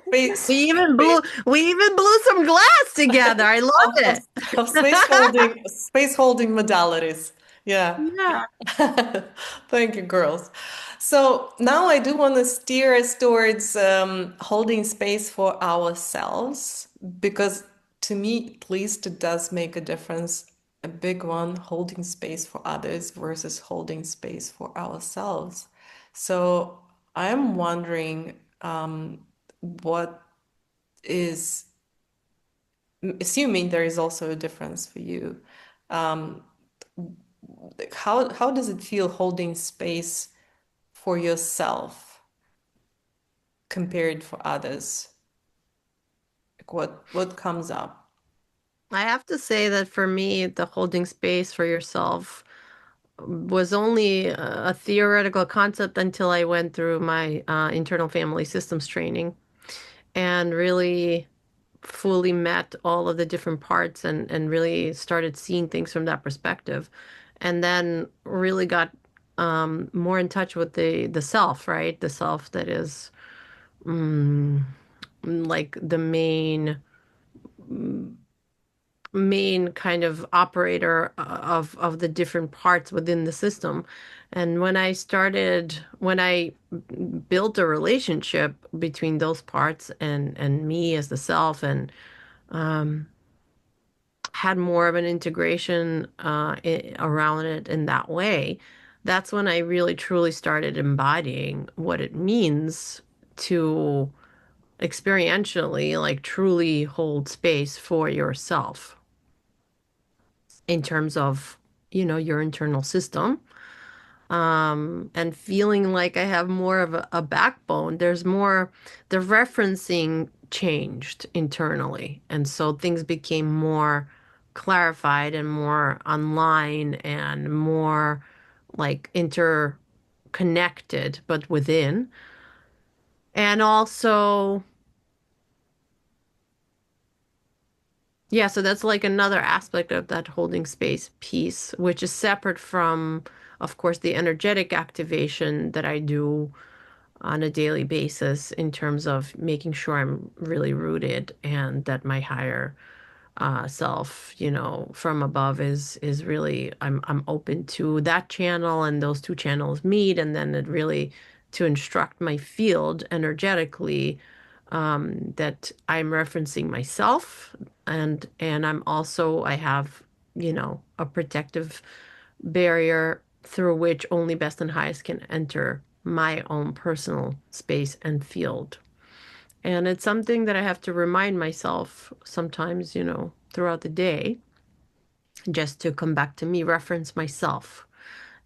space, We even blew some glass together. I love of, it. of space holding modalities. Yeah. Yeah. Thank you, girls. So now I do want to steer us towards holding space for ourselves, because to me, at least, it does make a difference, a big one, holding space for others versus holding space for ourselves. So I'm wondering, what is, assuming there is also a difference for you, um, like how does it feel holding space for yourself compared for others? Like what comes up? I have to say that for me, the holding space for yourself was only a theoretical concept until I went through my internal family systems training and really fully met all of the different parts and really started seeing things from that perspective. And then really got more in touch with the self, right? The self that is like the main kind of operator of the different parts within the system. And when I built a relationship between those parts and me as the self, and had more of an integration around it in that way, that's when I really truly started embodying what it means to experientially, like, truly hold space for yourself in terms of, your internal system. And feeling like I have more of a backbone. There's more, the referencing changed internally. And so things became more clarified and more online and more like interconnected, but within. And also, yeah, so that's like another aspect of that holding space piece, which is separate from, of course, the energetic activation that I do on a daily basis in terms of making sure I'm really rooted and that my higher self, from above is really I'm open to that channel, and those two channels meet, and then it really to instruct my field energetically, that I'm referencing myself, and I have, a protective barrier through which only best and highest can enter my own personal space and field. And it's something that I have to remind myself sometimes, throughout the day, just to come back to me, reference myself.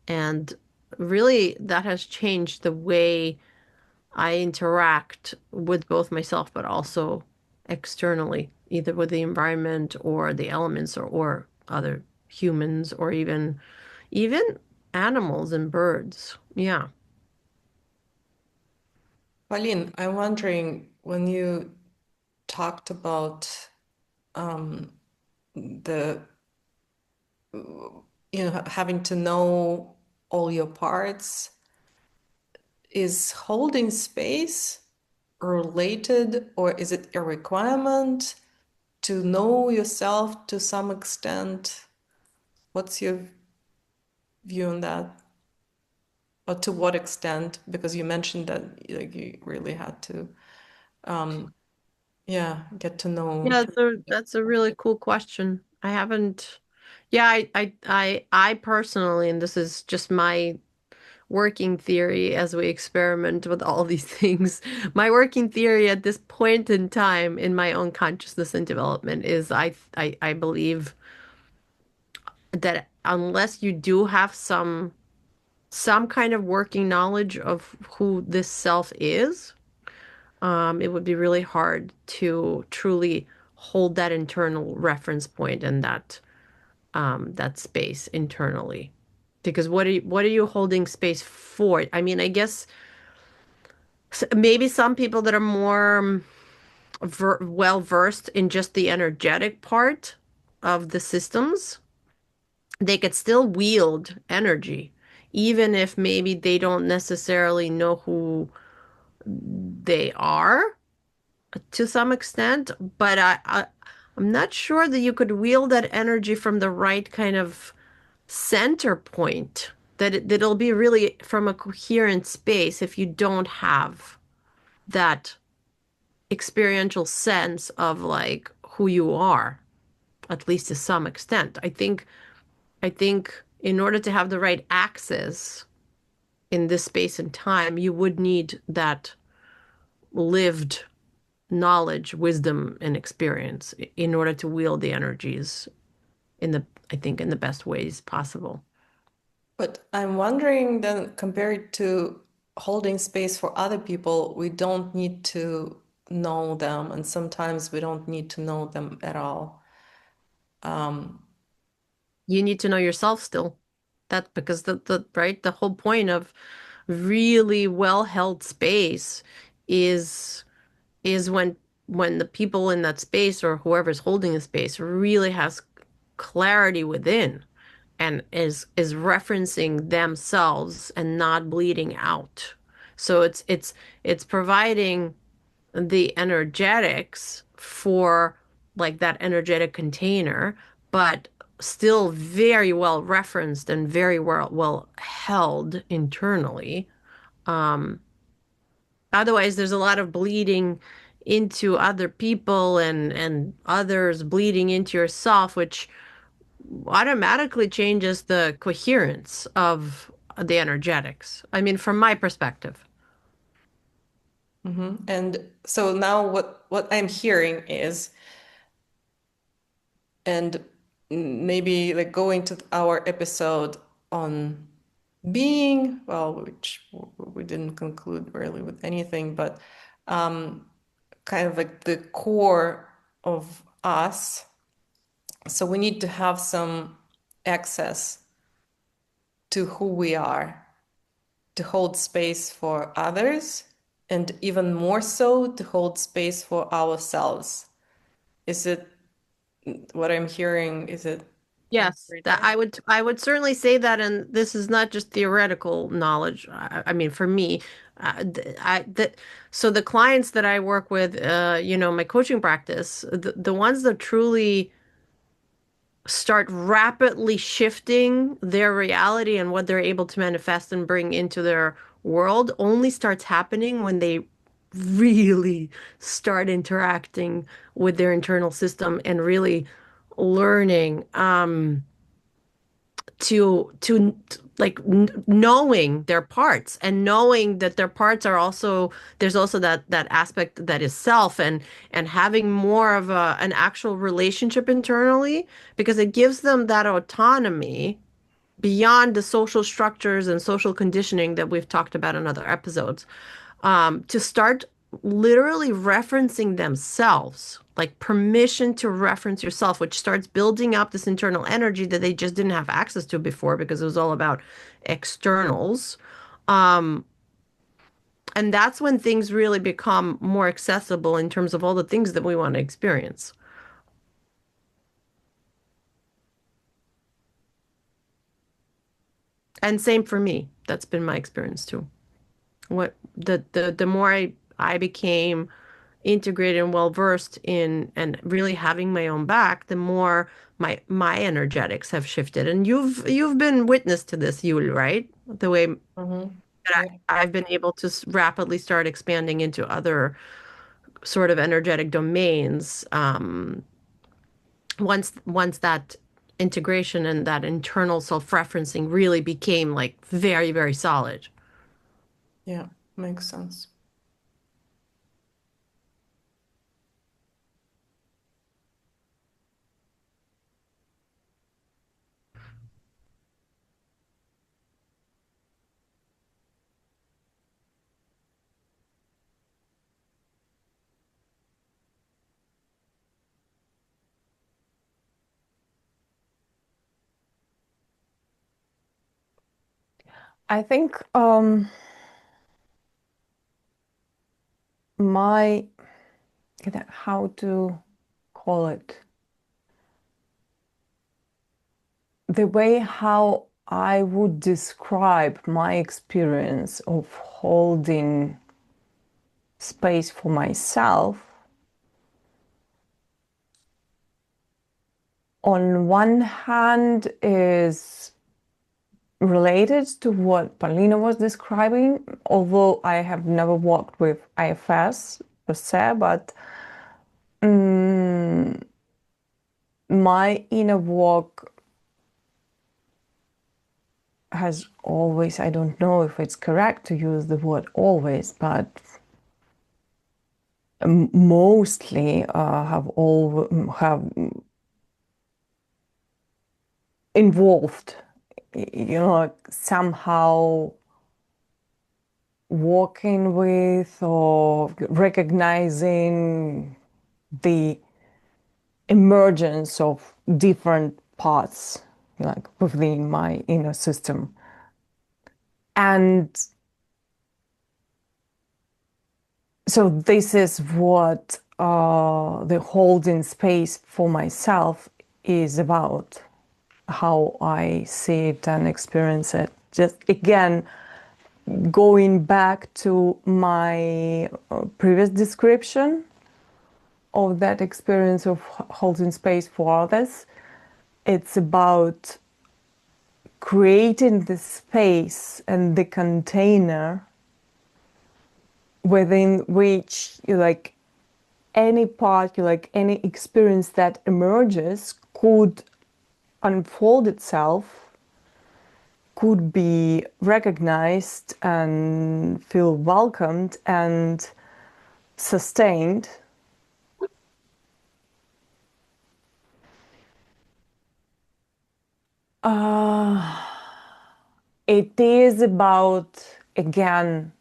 And really, that has changed the way I interact with both myself, but also externally, either with the environment or the elements, or other humans, or even animals and birds. Yeah. Pauline, I'm wondering when you talked about the having to know all your parts, is holding space related, or is it a requirement to know yourself to some extent? What's your view on that? Or to what extent? Because you mentioned that you really had to get to know. Yeah, that's a really cool question. I haven't. Yeah, I personally, and this is just my working theory as we experiment with all these things. My working theory at this point in time in my own consciousness and development is I believe that unless you do have some kind of working knowledge of who this self is, it would be really hard to truly hold that internal reference point and that space internally. Because what are you holding space for? I mean, I guess maybe some people that are more well versed in just the energetic part of the systems, they could still wield energy, even if maybe they don't necessarily know who they are to some extent. But I'm not sure that you could wield that energy from the right kind of center point. That it'll be really from a coherent space if you don't have that experiential sense of like who you are, at least to some extent. I think in order to have the right access in this space and time, you would need that lived knowledge, wisdom, and experience in order to wield the energies I think, in the best ways possible. But I'm wondering then, compared to holding space for other people, we don't need to know them, and sometimes we don't need to know them at all. You need to know yourself still. That's because the whole point of really well held space is when the people in that space or whoever's holding the space really has clarity within and is referencing themselves and not bleeding out. So it's providing the energetics for like that energetic container, but still very well referenced and very well held internally. Otherwise, there's a lot of bleeding into other people and others bleeding into yourself, which automatically changes the coherence of the energetics. I mean, from my perspective. And so now what I'm hearing is, and maybe like going to our episode on being, well, which we didn't conclude really with anything, but kind of like the core of us. So we need to have some access to who we are, to hold space for others, and even more so to hold space for ourselves. Is it what I'm hearing? Is it? Yes, that I would certainly say that, and this is not just theoretical knowledge. I mean, for me, So the clients that I work with, my coaching practice, the ones that truly start rapidly shifting their reality and what they're able to manifest and bring into their world only starts happening when they really start interacting with their internal system and really learning to like knowing their parts and knowing that their parts are also there's also that aspect that is self and having more of an actual relationship internally because it gives them that autonomy beyond the social structures and social conditioning that we've talked about in other episodes, to start literally referencing themselves, like permission to reference yourself, which starts building up this internal energy that they just didn't have access to before because it was all about externals. Um, and that's when things really become more accessible in terms of all the things that we want to experience. And same for me. That's been my experience too. The more I became integrated and well versed in and really having my own back, the more my energetics have shifted. And you've been witness to this, Yul, right? The way Mm-hmm. that Yeah. I've been able to rapidly start expanding into other sort of energetic domains. Once that integration and that internal self-referencing really became like very, very solid. Yeah, makes sense. I think my, how to call it, the way how I would describe my experience of holding space for myself, on one hand, is related to what Paulina was describing, although I have never worked with IFS per se, but my inner work has always, I don't know if it's correct to use the word always, but mostly have involved, like somehow working with or recognizing the emergence of different parts, like within my inner system. And so this is what the holding space for myself is about, how I see it and experience it. Just again, going back to my previous description of that experience of holding space for others, it's about creating the space and the container within which like any part, like any experience that emerges could unfold itself, could be recognized and feel welcomed and sustained. It is about, again,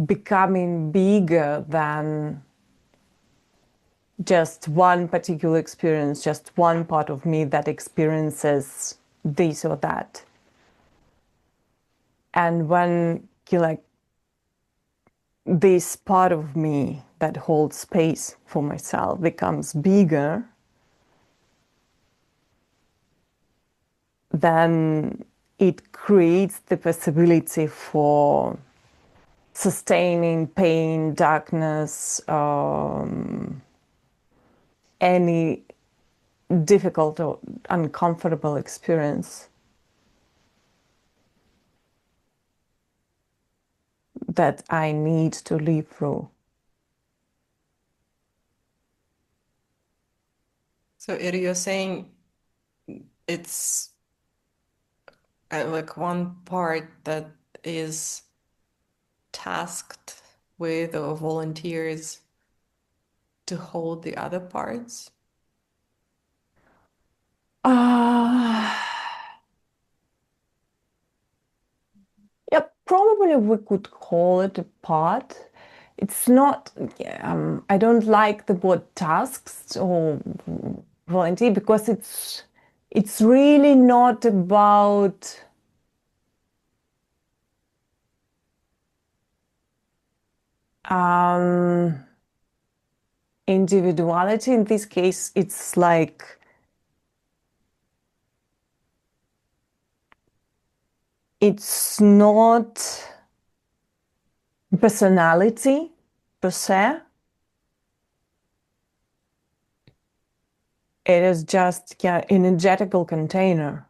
becoming bigger than just one particular experience, just one part of me that experiences this or that. And when you like this part of me that holds space for myself becomes bigger, then it creates the possibility for sustaining pain, darkness, any difficult or uncomfortable experience that I need to live through. So you're saying it's like one part that is tasked with or volunteers to hold the other parts? Yeah, probably we could call it a part. It's not, I don't like the word tasks or volunteer because it's really not about individuality. In this case, it's like it's not personality per se. It is just energetical container.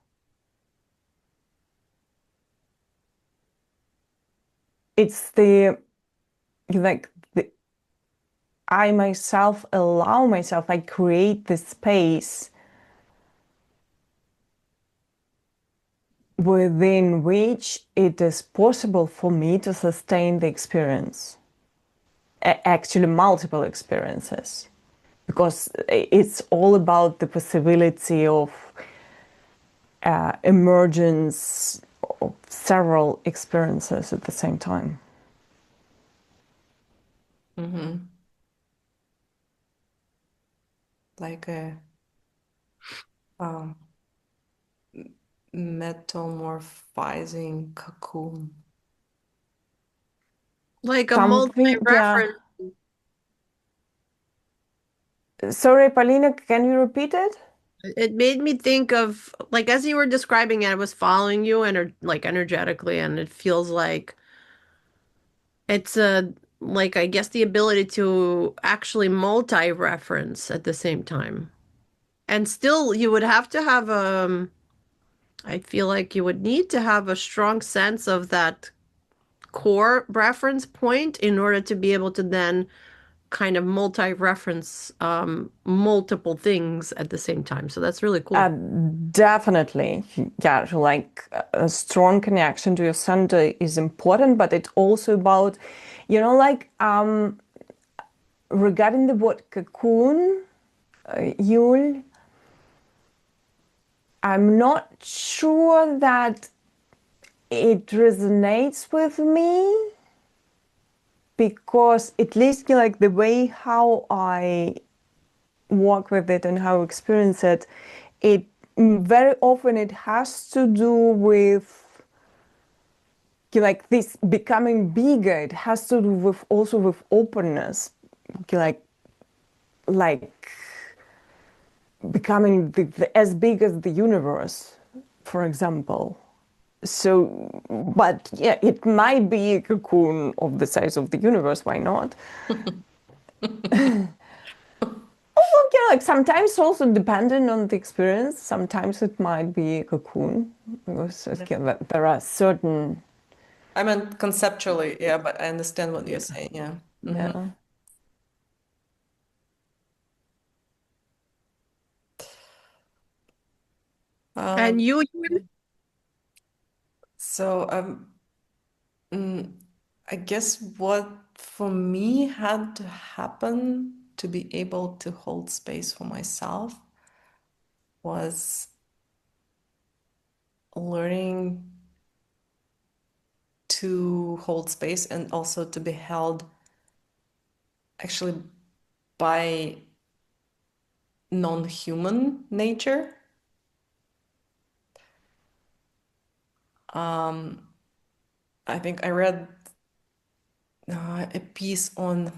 It's the I myself allow myself, I create the space within which it is possible for me to sustain the experience. Actually, multiple experiences. Because it's all about the possibility of emergence of several experiences at the same time. Mm-hmm. Like a metamorphizing cocoon. Like a Something, multi-reference. Sorry, Paulina, can you repeat it? It made me think of, like, as you were describing it, I was following you and like energetically, and it feels like it's like, I guess, the ability to actually multi-reference at the same time. And still, you would have to have I feel like you would need to have a strong sense of that core reference point in order to be able to then kind of multi-reference multiple things at the same time. So that's really cool. Definitely. Yeah, like a strong connection to your center is important, but it's also about, like regarding the word cocoon, Yul, I'm not sure that it resonates with me because at least like the way how I work with it and how I experience it, it very often it has to do with like this becoming bigger. It has to do with also with openness, like becoming as big as the universe, for example. So, but yeah, it might be a cocoon of the size of the universe. Why not? Oh, yeah, like sometimes also depending on the experience. Sometimes it might be a cocoon because there are certain. I meant conceptually, yeah, but I understand what you're saying, yeah. Mm-hmm. Yeah. And you, So I guess what for me had to happen to be able to hold space for myself was learning to hold space and also to be held actually by non-human nature. I think I read a piece on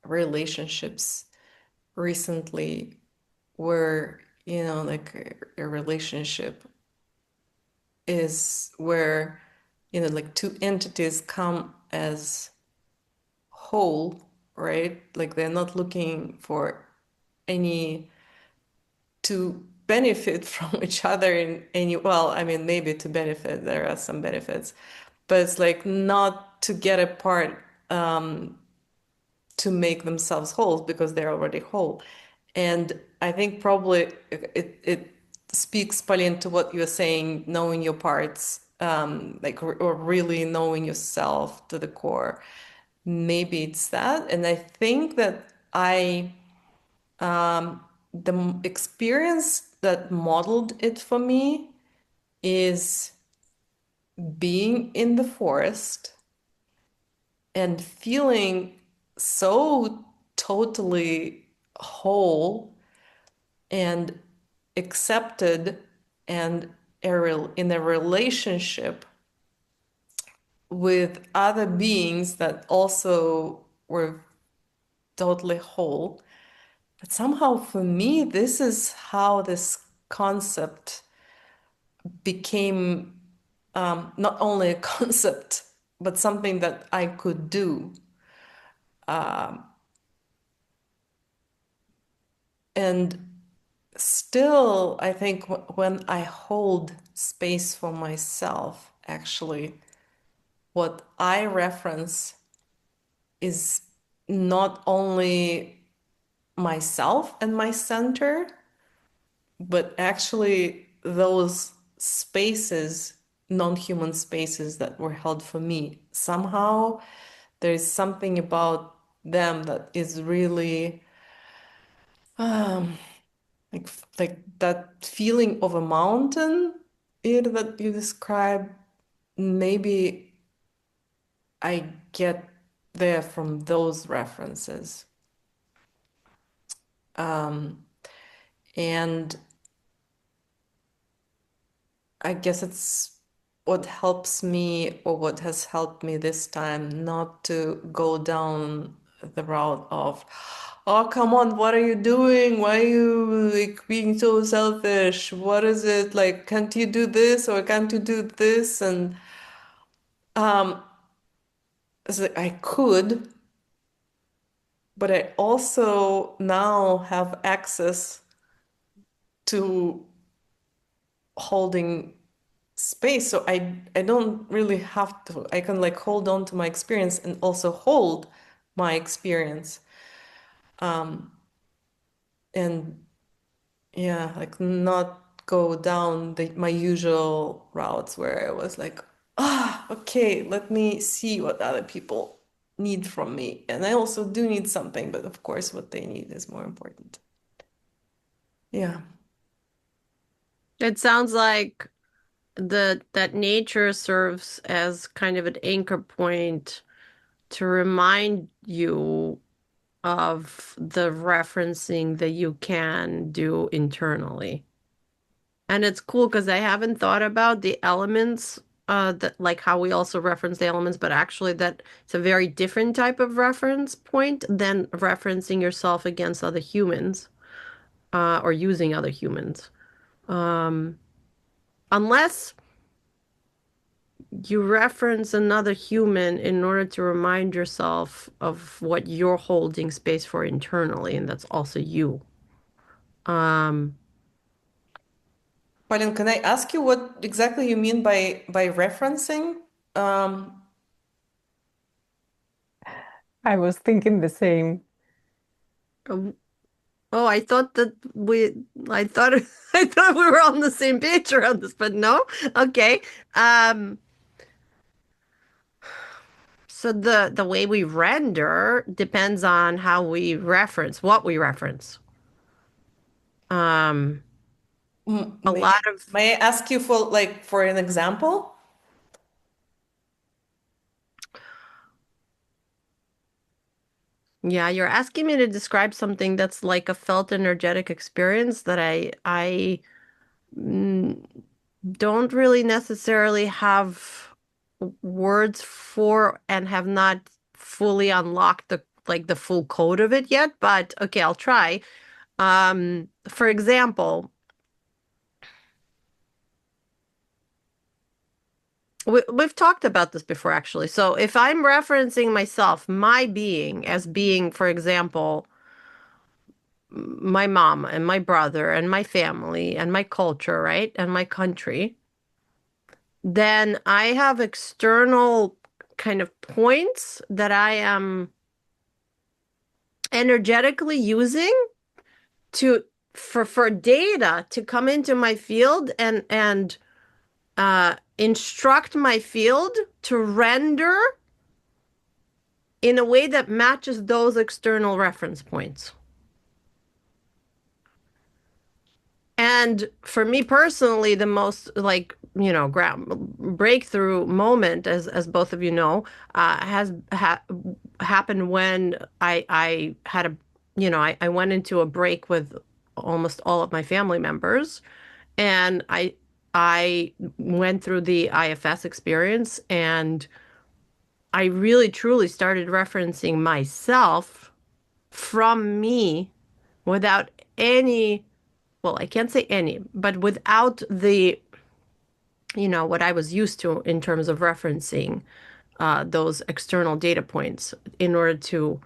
relationships recently where, like a relationship is where like two entities come as whole, right? Like they're not looking for any to benefit from each other in any, well, I mean, maybe to benefit, there are some benefits, but it's like not to get apart, to make themselves whole because they're already whole. And I think probably it speaks, Pauline, to what you're saying, knowing your parts, like, or really knowing yourself to the core. Maybe it's that. And I think that the experience that modeled it for me is being in the forest and feeling so totally whole and accepted and in a relationship with other beings that also were totally whole. But somehow for me, this is how this concept became not only a concept, but something that I could do. And still, I think when I hold space for myself, actually, what I reference is not only myself and my center, but actually those spaces, non-human spaces that were held for me. Somehow there is something about them that is really like that feeling of a mountain that you describe. Maybe I get there from those references. And I guess it's what helps me, or what has helped me this time, not to go down the route of, oh, come on, what are you doing? Why are you like being so selfish? What is it? Like, can't you do this or can't you do this? And it's like I could, but I also now have access to holding space, so I don't really have to, I can like hold on to my experience and also hold my experience, and yeah, like not go down my usual routes where I was like, okay, let me see what other people need from me, and I also do need something, but of course what they need is more important. Yeah. It sounds like that nature serves as kind of an anchor point to remind you of the referencing that you can do internally. And it's cool because I haven't thought about the elements, that like how we also reference the elements, but actually that it's a very different type of reference point than referencing yourself against other humans, or using other humans. Unless you reference another human in order to remind yourself of what you're holding space for internally, and that's also you. Pauline, can I ask you what exactly you mean by referencing? I was thinking the same. Oh, I thought I thought I thought we were on the same page around this, but no. Okay. So the way we render depends on how we reference, what we reference. A lot of May I ask you for an example? Yeah, you're asking me to describe something that's like a felt energetic experience that I don't really necessarily have words for, and have not fully unlocked the full code of it yet, but okay, I'll try. For example, We've talked about this before, actually. So if I'm referencing myself, my being, as being, for example, my mom and my brother and my family and my culture, right? And my country, then I have external kind of points that I am energetically using to for data to come into my field and instruct my field to render in a way that matches those external reference points. And for me personally, the most like, breakthrough moment, as both of you know, has happened when I had a, I went into a break with almost all of my family members, and I went through the IFS experience, and I really truly started referencing myself from me without any, well, I can't say any, but without the, what I was used to in terms of referencing those external data points in order to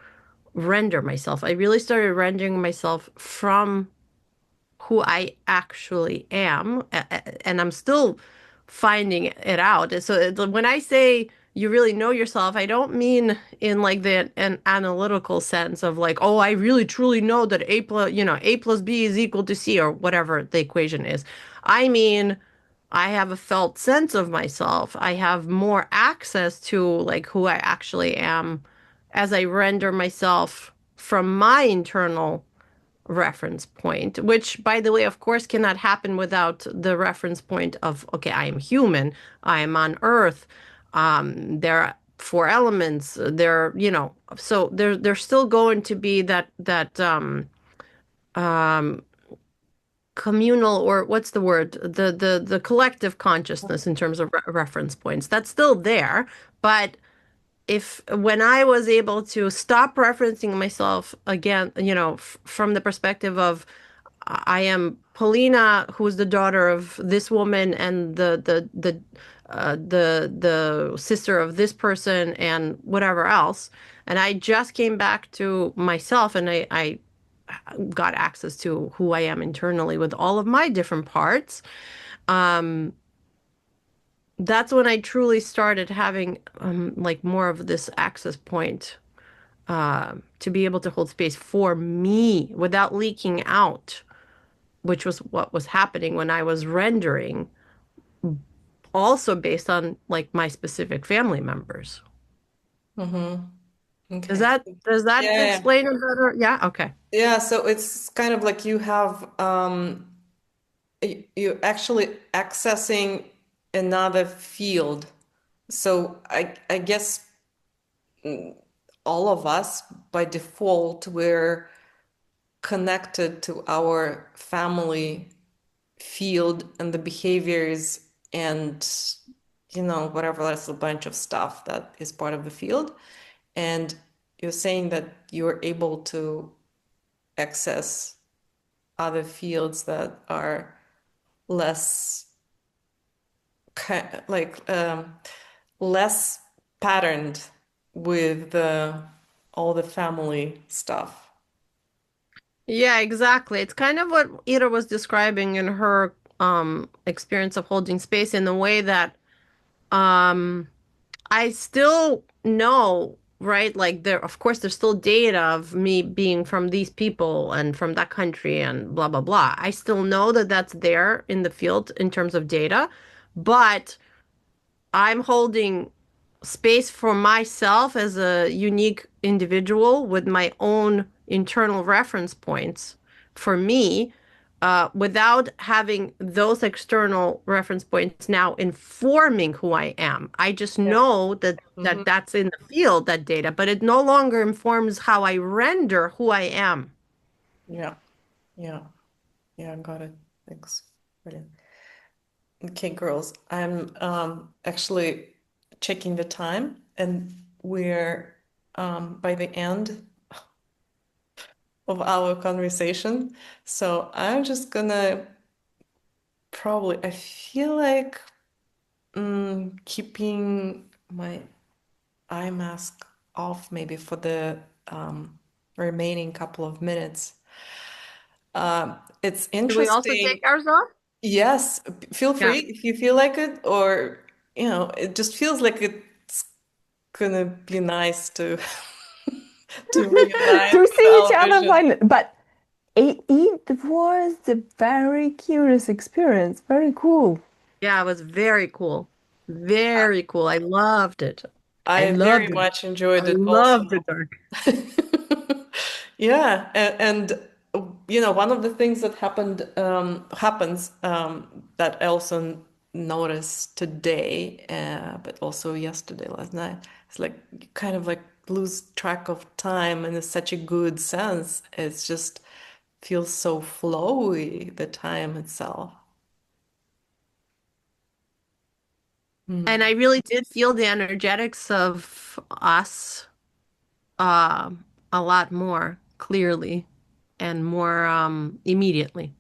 render myself. I really started rendering myself from who I actually am, and I'm still finding it out. So when I say you really know yourself, I don't mean in like an analytical sense of like, oh, I really truly know that A plus B is equal to C or whatever the equation is. I mean, I have a felt sense of myself. I have more access to like who I actually am as I render myself from my internal reference point, which, by the way, of course, cannot happen without the reference point of, okay, I am human, I am on Earth, there are four elements, so there's still going to be that communal, or what's the word, the collective consciousness in terms of reference points. That's still there, but if when I was able to stop referencing myself again, from the perspective of I am Polina, who's the daughter of this woman and the sister of this person and whatever else, and I just came back to myself, and I got access to who I am internally with all of my different parts. Um, that's when I truly started having like more of this access point to be able to hold space for me without leaking out, which was what was happening when I was rendering, also based on like my specific family members. Mm-hmm. Does Okay. that Yeah, explain it better? Yeah, okay. yeah. So it's kind of like you have you actually accessing another field. So I guess all of us by default we're connected to our family field and the behaviors and whatever, that's a bunch of stuff that is part of the field. And you're saying that you're able to access other fields that are less like less patterned with all the family stuff. Yeah, exactly. It's kind of what Ida was describing in her experience of holding space, in the way that um I still know, right? Like there, of course, there's still data of me being from these people and from that country and blah, blah, blah. I still know that that's there in the field in terms of data, but I'm holding space for myself as a unique individual with my own internal reference points for me, without having those external reference points now informing who I am. I just Yeah. know that Hmm. that's in the field, that data, but it no longer informs how I render who I am. Yeah. Yeah. Yeah. Got it. Thanks. Brilliant. Okay, girls, I'm actually checking the time, and we're by the end of our conversation. So I'm just gonna probably, I feel like keeping my eye mask off maybe for the remaining couple of minutes. It's Do we also interesting. take ours off? Yes, feel Yeah. free if you feel like it, or it just feels like it's gonna be nice to to reunite To with see each our other vision. finally. But it was a very curious experience. Very cool. Yeah, it was very cool. Very cool. I loved it. I I very loved it. much I enjoyed it also. loved the dark. Yeah, and one of the things that happens that I also noticed today, but also yesterday, last night, it's like you kind of like lose track of time in such a good sense. It's just feels so flowy, the time itself. And I really did feel the energetics of us uh, a lot more clearly and more immediately.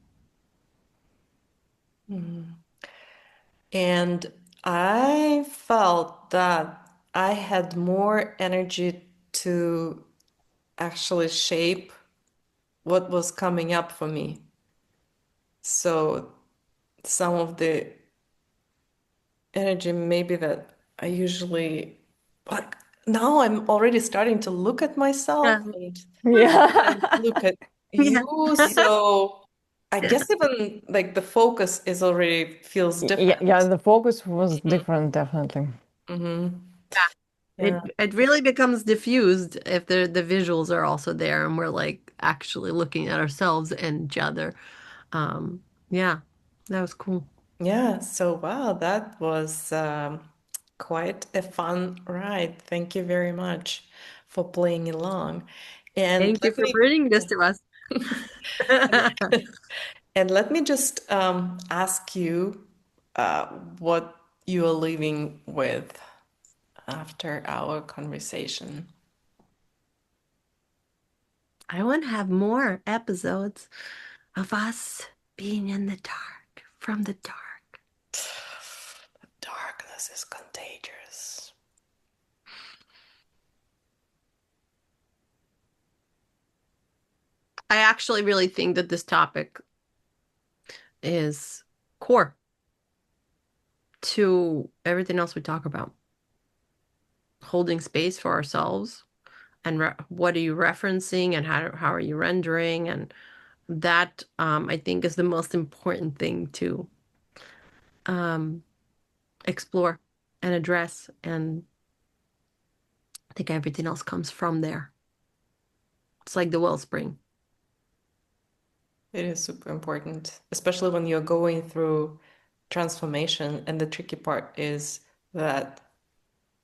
And I felt that I had more energy to actually shape what was coming up for me. So some of the energy maybe that I usually like now I'm already starting to look at Yeah. myself and Yeah. look at Yeah. you. So I guess even like the focus is already feels Yeah, different. the focus was different, definitely. Mm-hmm. It Yeah. it really becomes diffused if the visuals are also there and we're like actually looking at ourselves and each other. Yeah, that was cool. Yeah, so wow, that was quite a fun ride. Thank you very much for playing along. And Thank you let for me bringing this to us. and let me just ask you what you are leaving with after our conversation. I want to have more episodes of us being in the dark, from the dark. Darkness is contagious. I actually really think that this topic is core to everything else we talk about. Holding space for ourselves and what are you referencing and how are you rendering, and that I think is the most important thing to um, explore and address, and I think everything else comes from there. It's like the wellspring. It is super important, especially when you're going through transformation. And the tricky part is that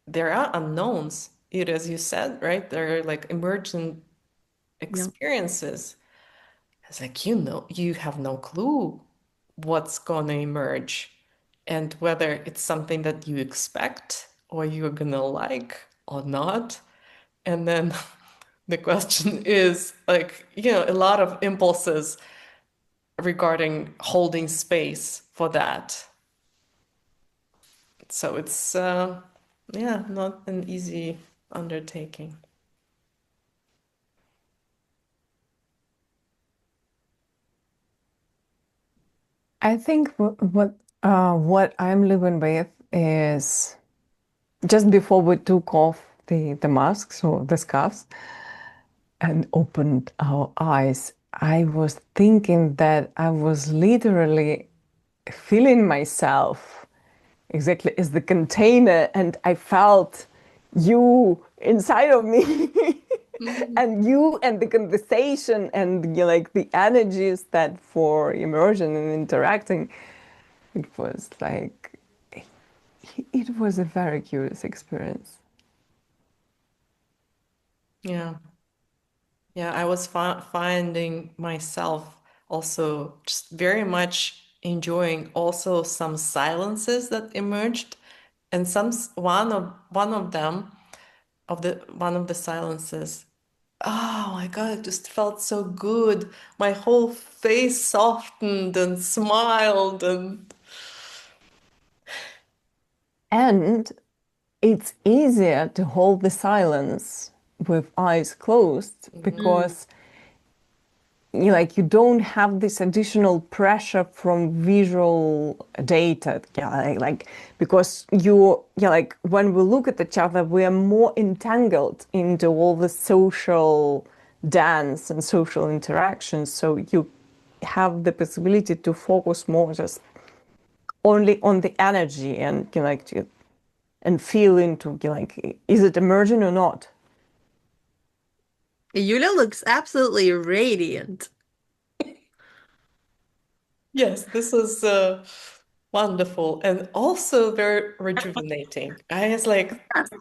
there are unknowns, it as you said, right? There are like emergent Yeah. experiences. It's like you have no clue what's gonna emerge and whether it's something that you expect or you're gonna like or not. And then the question is like, a lot of impulses regarding holding space for that. So it's yeah, not an easy undertaking. I think what I'm living with is just before we took off the masks or the scarves and opened our eyes, I was thinking that I was literally feeling myself exactly as the container, and I felt you inside of me. And you and the conversation and like the energies that for immersion and interacting, it was like it was a very curious experience. Yeah. Yeah, I was finding myself also just very much enjoying also some silences that emerged, and one of them one of the silences. Oh my God, it just felt so good. My whole face softened and smiled, and And it's easier to hold the silence with eyes closed because you don't have this additional pressure from visual data, because when we look at each other, we are more entangled into all the social dance and social interactions, so you have the possibility to focus more just only on the energy and and feel into is it emerging or not. Yulia looks absolutely radiant. Yes, this is wonderful and also very rejuvenating. It's like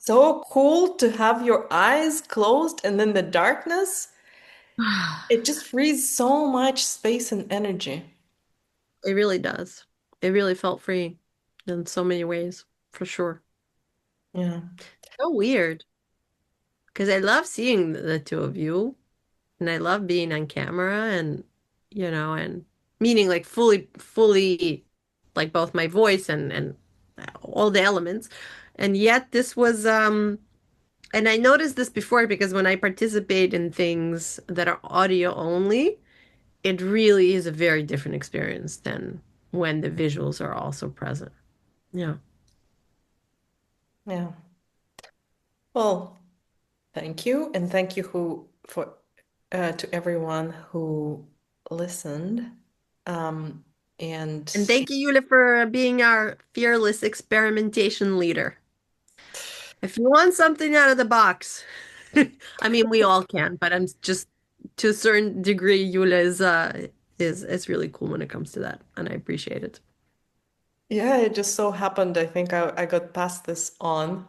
so cool to have your eyes closed and then the darkness. It just frees so much space and energy. It really does. It really felt free in so many ways, for sure. Yeah. So weird. Because I love seeing the two of you, and I love being on camera and, and meaning like fully, like both my voice and all the elements. And yet this was, and I noticed this before because when I participate in things that are audio only, it really is a very different experience than when the visuals are also present. Yeah. Yeah. Well, thank you, and thank you to everyone who listened. Um, and And thank you, Yulia, for being our fearless experimentation leader. If you want something out of the box, I mean, we all can, but I'm just to a certain degree, Yulia is really cool when it comes to that, and I appreciate it. yeah, it just so happened. I think I got passed this on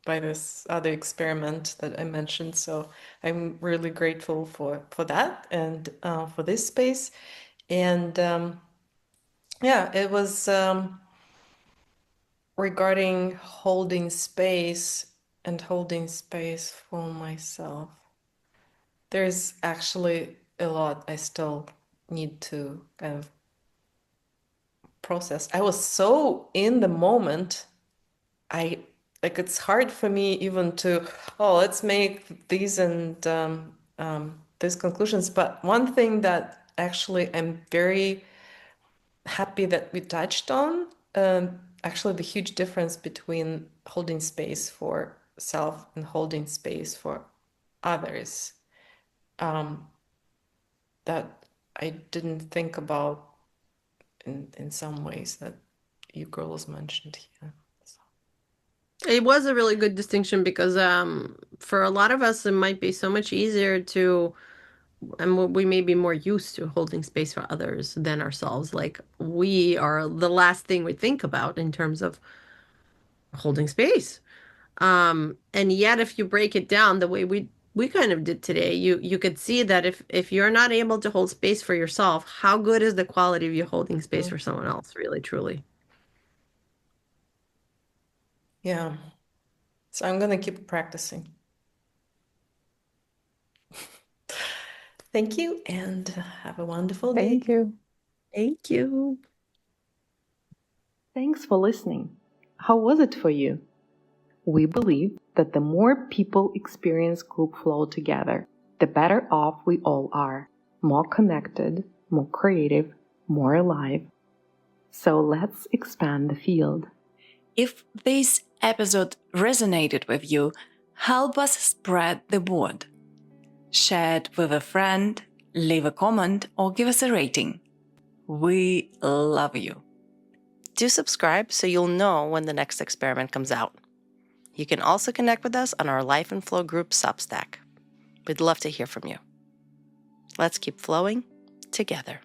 by this other experiment that I mentioned. So I'm really grateful for that and for this space. And yeah, it was regarding holding space and holding space for myself. There's actually a lot I still need to kind of process. I was so in the moment. It's hard for me even to, oh, let's make these and these conclusions. But one thing that actually I'm very happy that we touched on, actually the huge difference between holding space for self and holding space for others, that I didn't think about in some ways that you girls mentioned here. It was a really good distinction because for a lot of us, it might be so much easier to, and we may be more used to holding space for others than ourselves. Like we are the last thing we think about in terms of holding space. And yet if you break it down the way we kind of did today, you could see that if you're not able to hold space for yourself, how good is the quality of you holding space for someone else, really, truly? Yeah. So I'm gonna keep practicing. Thank you and have a wonderful day. Thank you. Thank you. Thanks for listening. How was it for you? We believe that the more people experience group flow together, the better off we all are. More connected, more creative, more alive. So let's expand the field. If this episode resonated with you, help us spread the word. Share it with a friend, leave a comment, or give us a rating. We love you. Do subscribe so you'll know when the next experiment comes out. You can also connect with us on our Life and Flow group Substack. We'd love to hear from you. Let's keep flowing together.